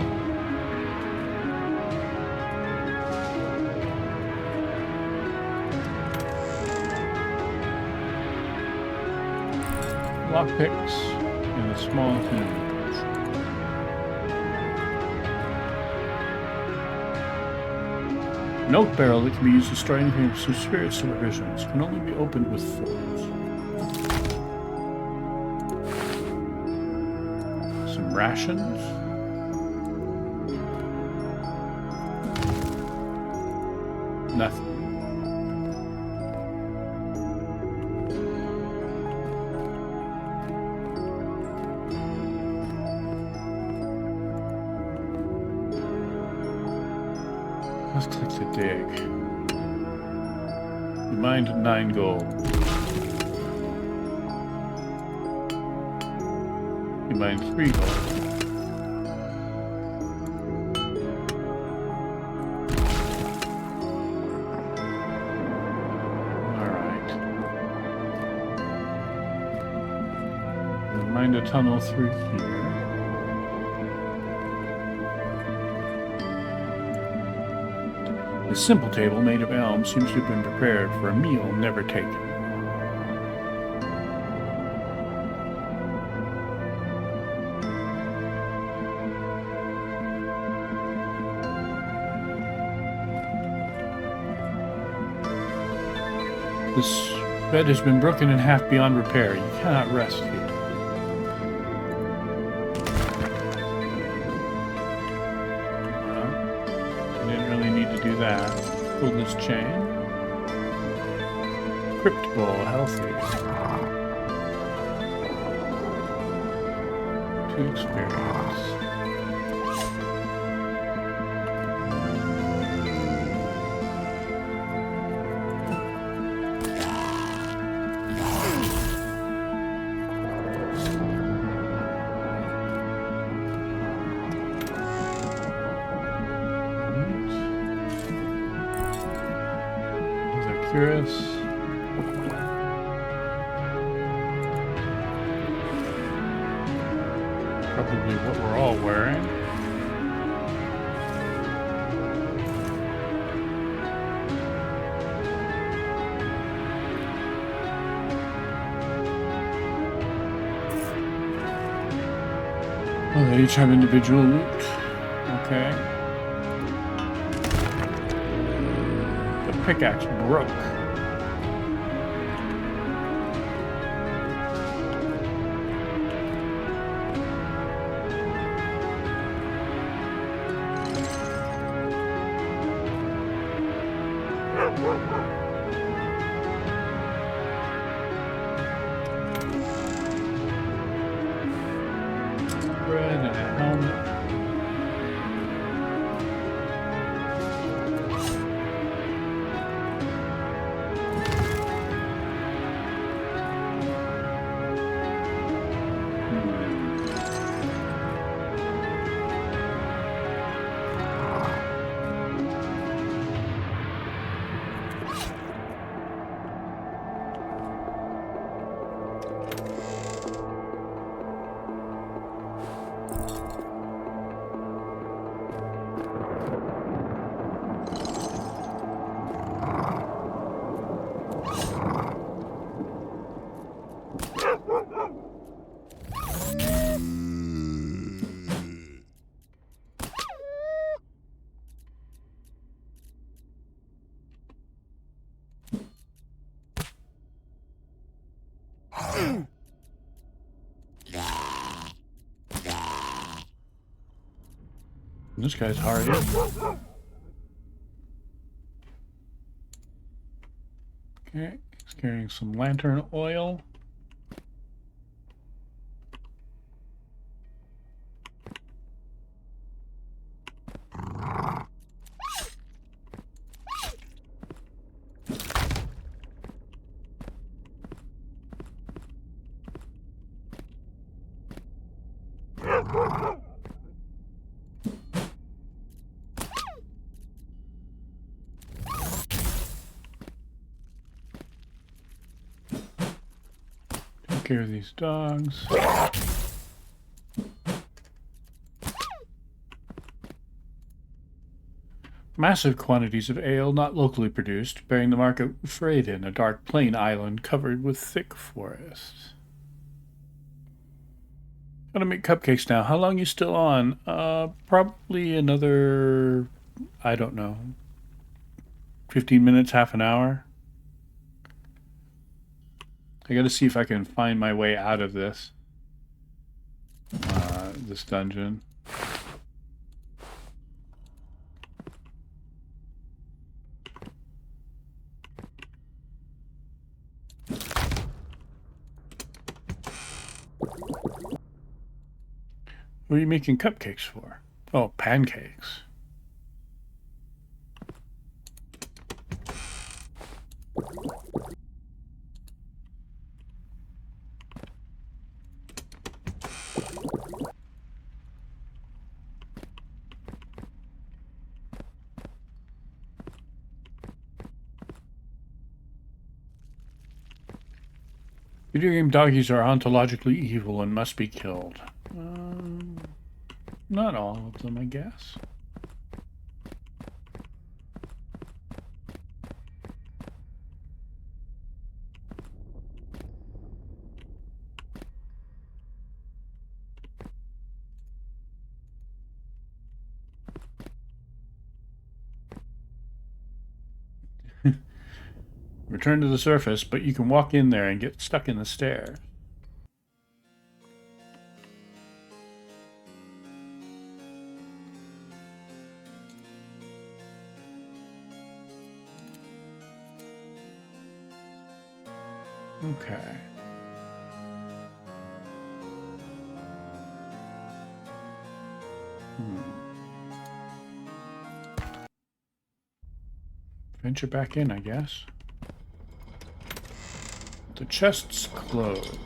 Lockpicks and a small tomb. An oak barrel that can be used to store anything from spirits to provisions can only be opened with forks. Some rations. Nothing. Let's click the dig. We mined 9 gold. We mined 3 gold. Alright. We mined a tunnel through here. The simple table made of elm seems to have been prepared for a meal never taken. This bed has been broken in half beyond repair. You cannot rest here. Do that. Pull this chain. Crypt bowl, healthy. 2 experience. Curious. Probably what we're all wearing. Oh, they each have individual loot. Okay. Pickaxe broke. Bread and a helmet. This guy's hard hit. Okay, he's carrying some lantern oil. Take care of these dogs. Massive quantities of ale not locally produced, bearing the mark of Freydin, a dark plain island covered with thick forests. Gotta make cupcakes now. How long you still on? Probably another, I don't know, 15 minutes, half an hour. I gotta see if I can find my way out of this. This dungeon. What are you making cupcakes for? Oh, pancakes. Video game doggies are ontologically evil and must be killed. Not all of them, I guess. Return to the surface, but you can walk in there and get stuck in the stairs. Okay. Venture back in, I guess. The chests close.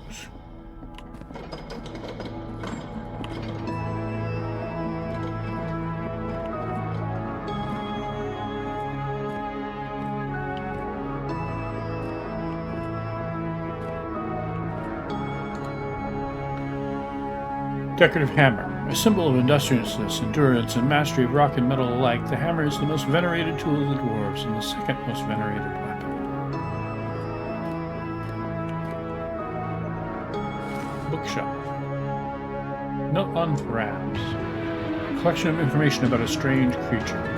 Decorative hammer. A symbol of industriousness, endurance, and mastery of rock and metal alike, the hammer is the most venerated tool of the dwarves and the second most venerated weapon. Bookshelf. Note on Thrams. A collection of information about a strange creature.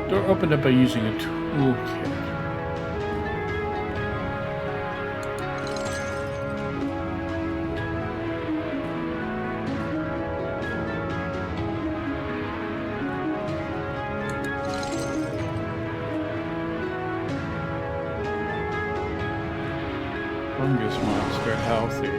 Door opened up by using a toolkit. Fungus monster healthy.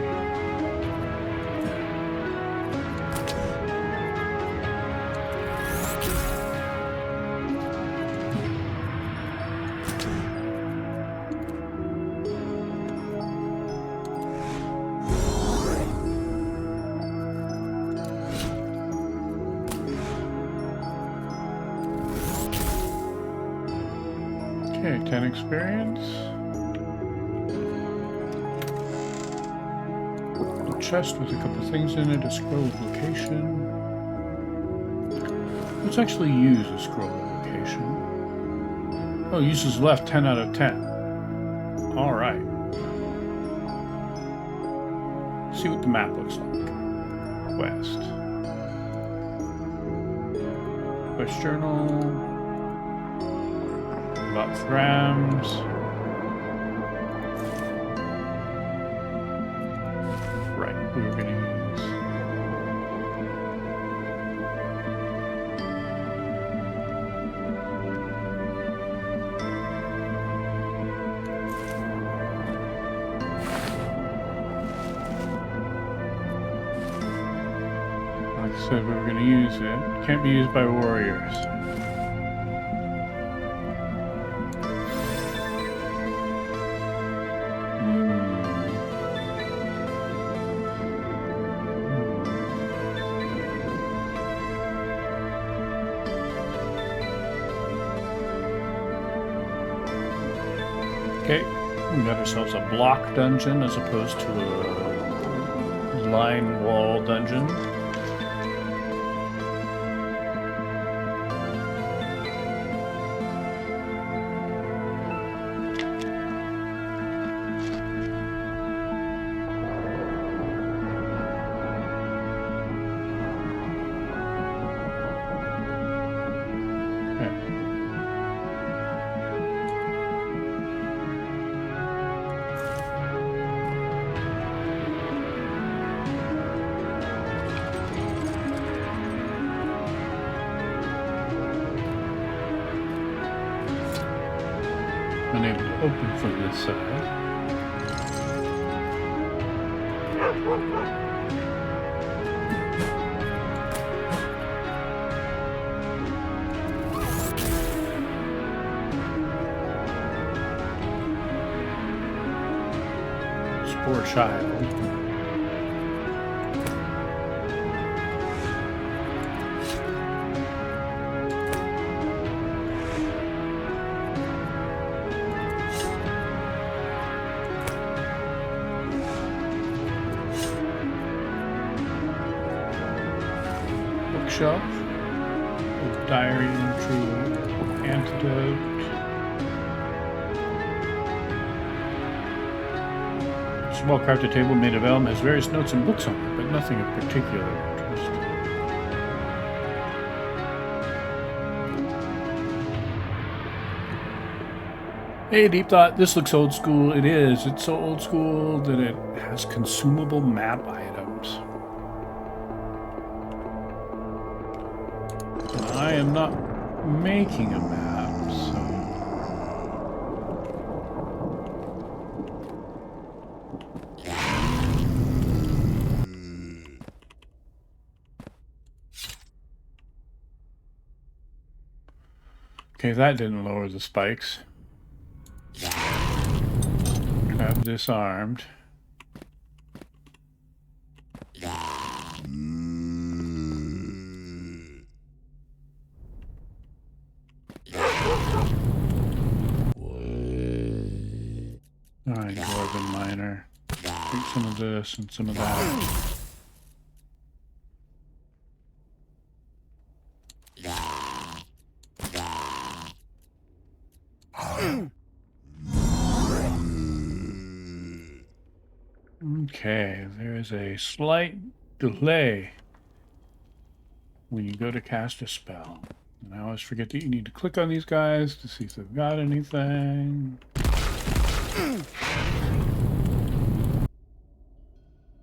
Okay, 10 experience. A chest with a couple things in it, a scroll of location. Let's actually use a scroll of location. Oh, uses left 10 out of 10. Alright. See what the map looks like. West. Quest journal. About Thrams. Right, we were going to use. Like I said, we were going to use it. Can't be used by warriors. Okay, we got ourselves a block dungeon as opposed to a line wall dungeon. Unable to open from this side. Spore child. Bookshelf. A diary entry. Antidote. Small crafted table made of elm has various notes and books on it, but nothing of particular interest. Hey, Deep Thought, this looks old school. It is. It's so old school that it has consumable map items. And I am not making a map, so... Okay, that didn't lower the spikes. Trap disarmed. Alright, Dwarven Miner. Take some of this and some of that. Okay, there is a slight delay when you go to cast a spell. And I always forget that you need to click on these guys to see if they've got anything.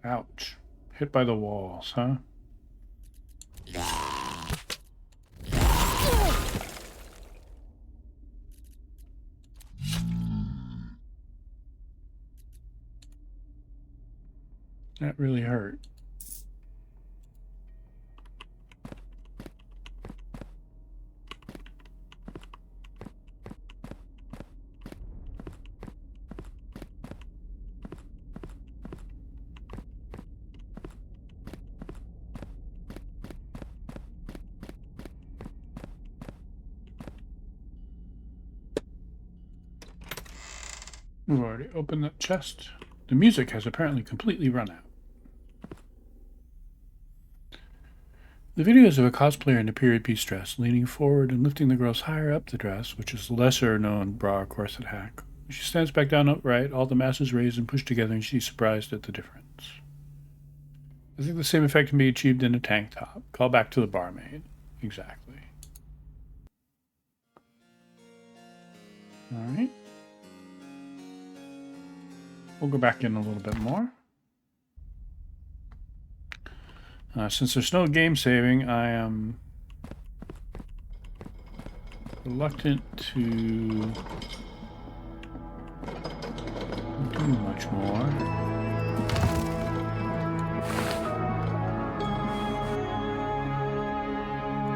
Ouch. Hit by the walls, huh? That really hurt. We've already opened that chest. The music has apparently completely run out. The videos of a cosplayer in a period piece dress leaning forward and lifting the girls higher up the dress, which is the lesser known bra corset hack. When she stands back down upright, all the masses raised and pushed together, and she's surprised at the difference. I think the same effect can be achieved in a tank top. Call back to the barmaid. Exactly. Alright. We'll go back in a little bit more. Since there's no game saving, I am reluctant to do much more.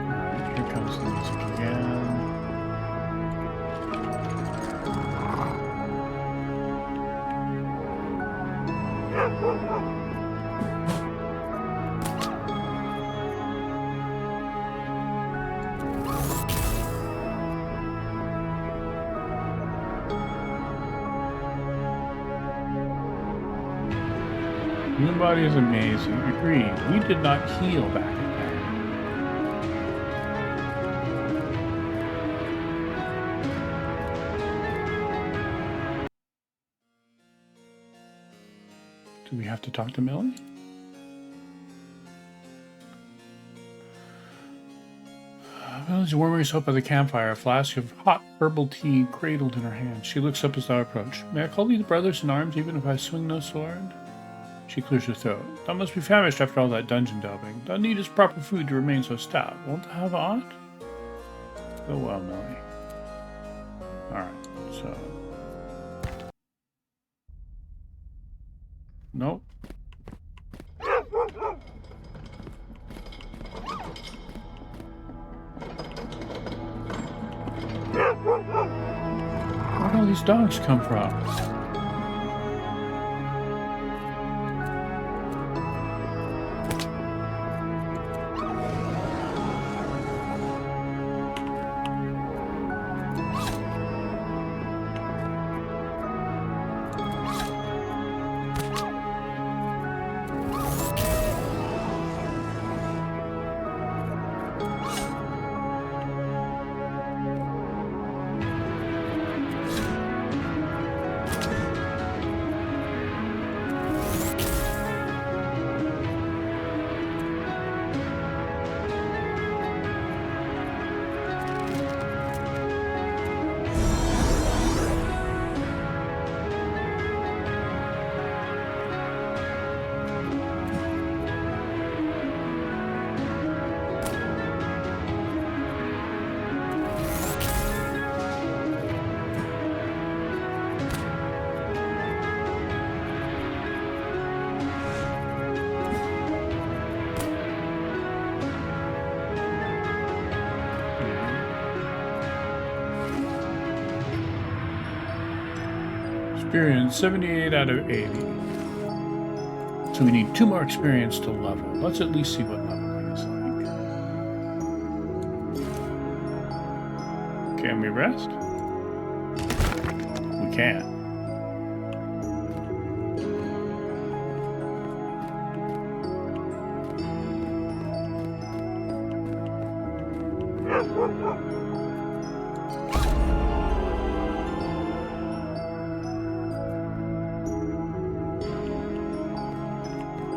Alright, here comes the music again. Human body is amazing. Agreed. We did not heal back at that. Do we have to talk to Millie? Millie's warming herself by the campfire, a flask of hot herbal tea cradled in her hand. She looks up as I approach. May I call these brothers in arms even if I swing no sword? She clears her throat. Thou must be famished after all that dungeon delving. Thou needest proper food to remain so stout. Won't thou have aught? Go well, Millie. Alright, so... Nope. Where do all these dogs come from? Experience 78 out of 80. So we need 2 more experience to level. Let's at least see what leveling is like. Can we rest? We can.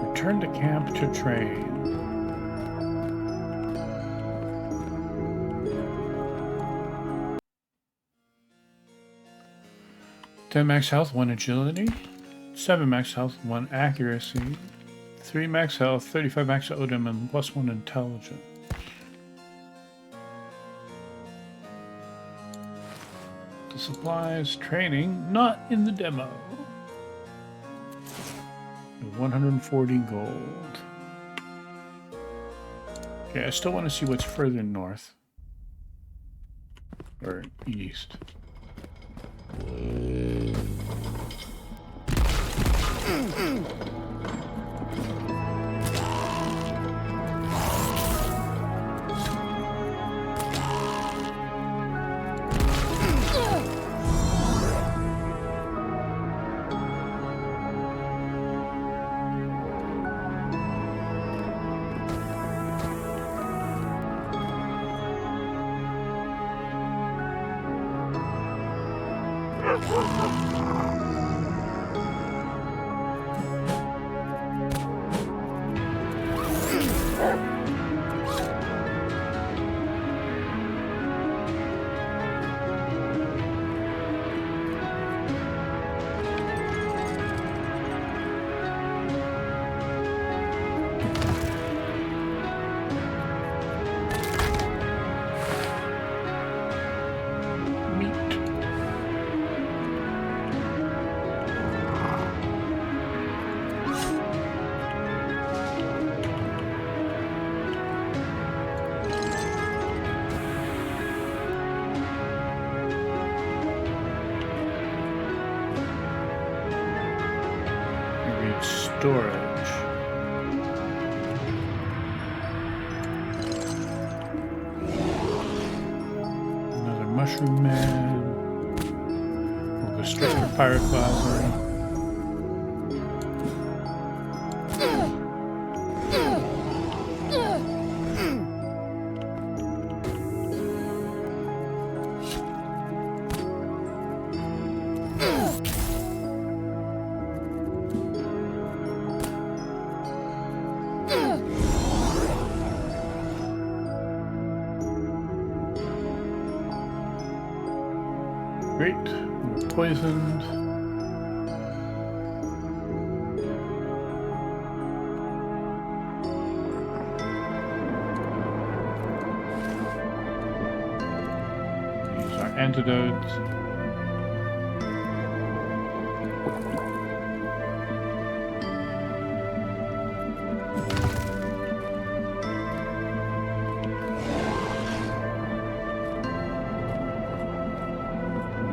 Return to camp to train. Ten max health, 1 agility, 7 max health, 1 accuracy, 3 max health, 35 max odom, and +1 intelligence. The supplies, training, not in the demo. 140 gold. Okay, I still want to see what's further north. Or east. Storage. Another mushroom man. We'll go straight to Pirate Plaza. Great. We're poisoned. Use our antidotes.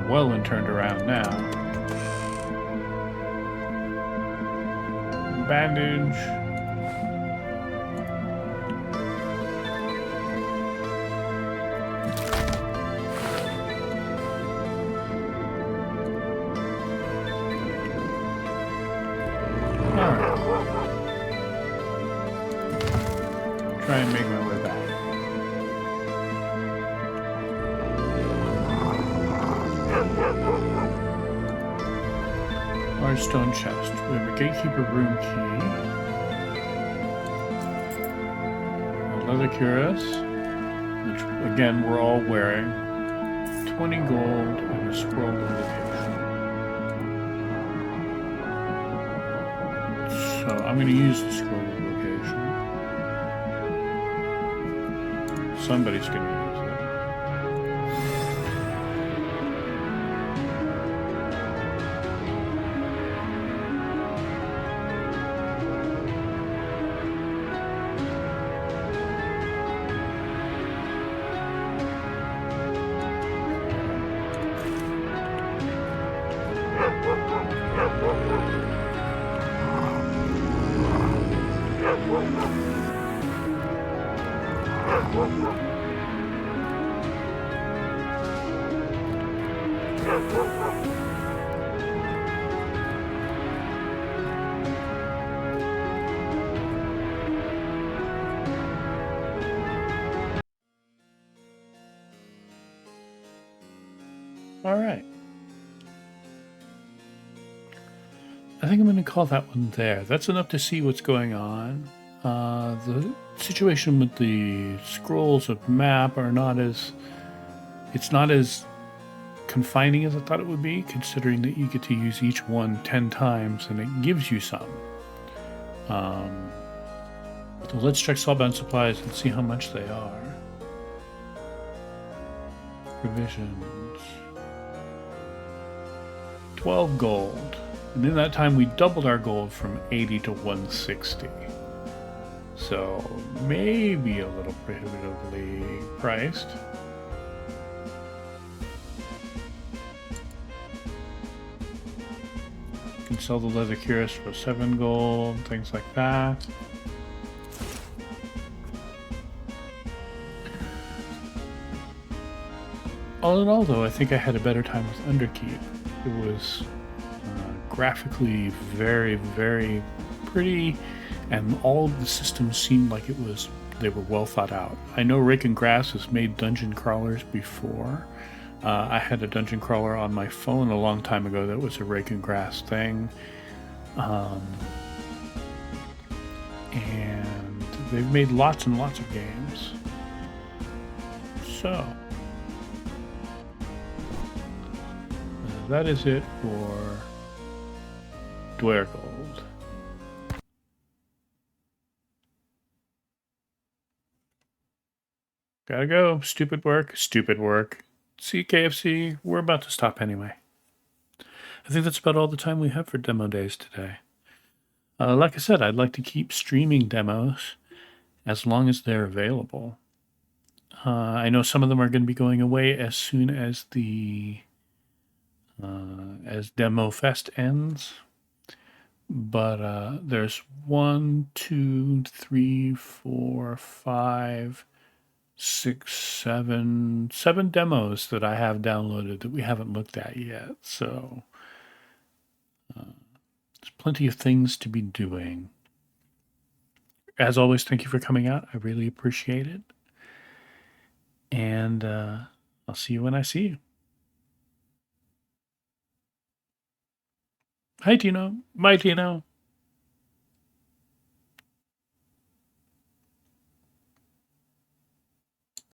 Well and turned around now. Bandage. Alright. Try and make my way back. Large stone chest. We have a gatekeeper room key. A leather cuirass, which again we're all wearing. 20 gold and a scroll of location. So I'm going to use the scroll of location. Somebody's going to use it. All right. I think I'm going to call that one there. That's enough to see what's going on. The situation with the scrolls of map are not as... It's not as confining as I thought it would be, considering that you get to use each one 10 times and it gives you some. So let's check Soulbound supplies and see how much they are. Provisions. 12 gold. And in that time we doubled our gold from 80 to 160. So maybe a little prohibitively priced. Can sell the leather cuirass for 7 gold, things like that. All in all, though, I think I had a better time with Underkeep. It was graphically very, very pretty, and all of the systems seemed like they were well thought out. I know Rake and Grass has made dungeon crawlers before. I had a dungeon crawler on my phone a long time ago that was a Rake and Grass thing. And they've made lots and lots of games. So, that is it for Dverhold. Gotta go. Stupid work. Stupid work. See, KFC, we're about to stop anyway. I think that's about all the time we have for demo days today. Like I said, I'd like to keep streaming demos as long as they're available. I know some of them are going to be going away as soon as as Demo Fest ends. But there's 1, 2, 3, 4, 5, 6, 7 demos that I have downloaded that we haven't looked at yet. So there's plenty of things to be doing. As always, thank you for coming out. I really appreciate it. And I'll see you when I see you. Hi, Tino. Bye, Tino.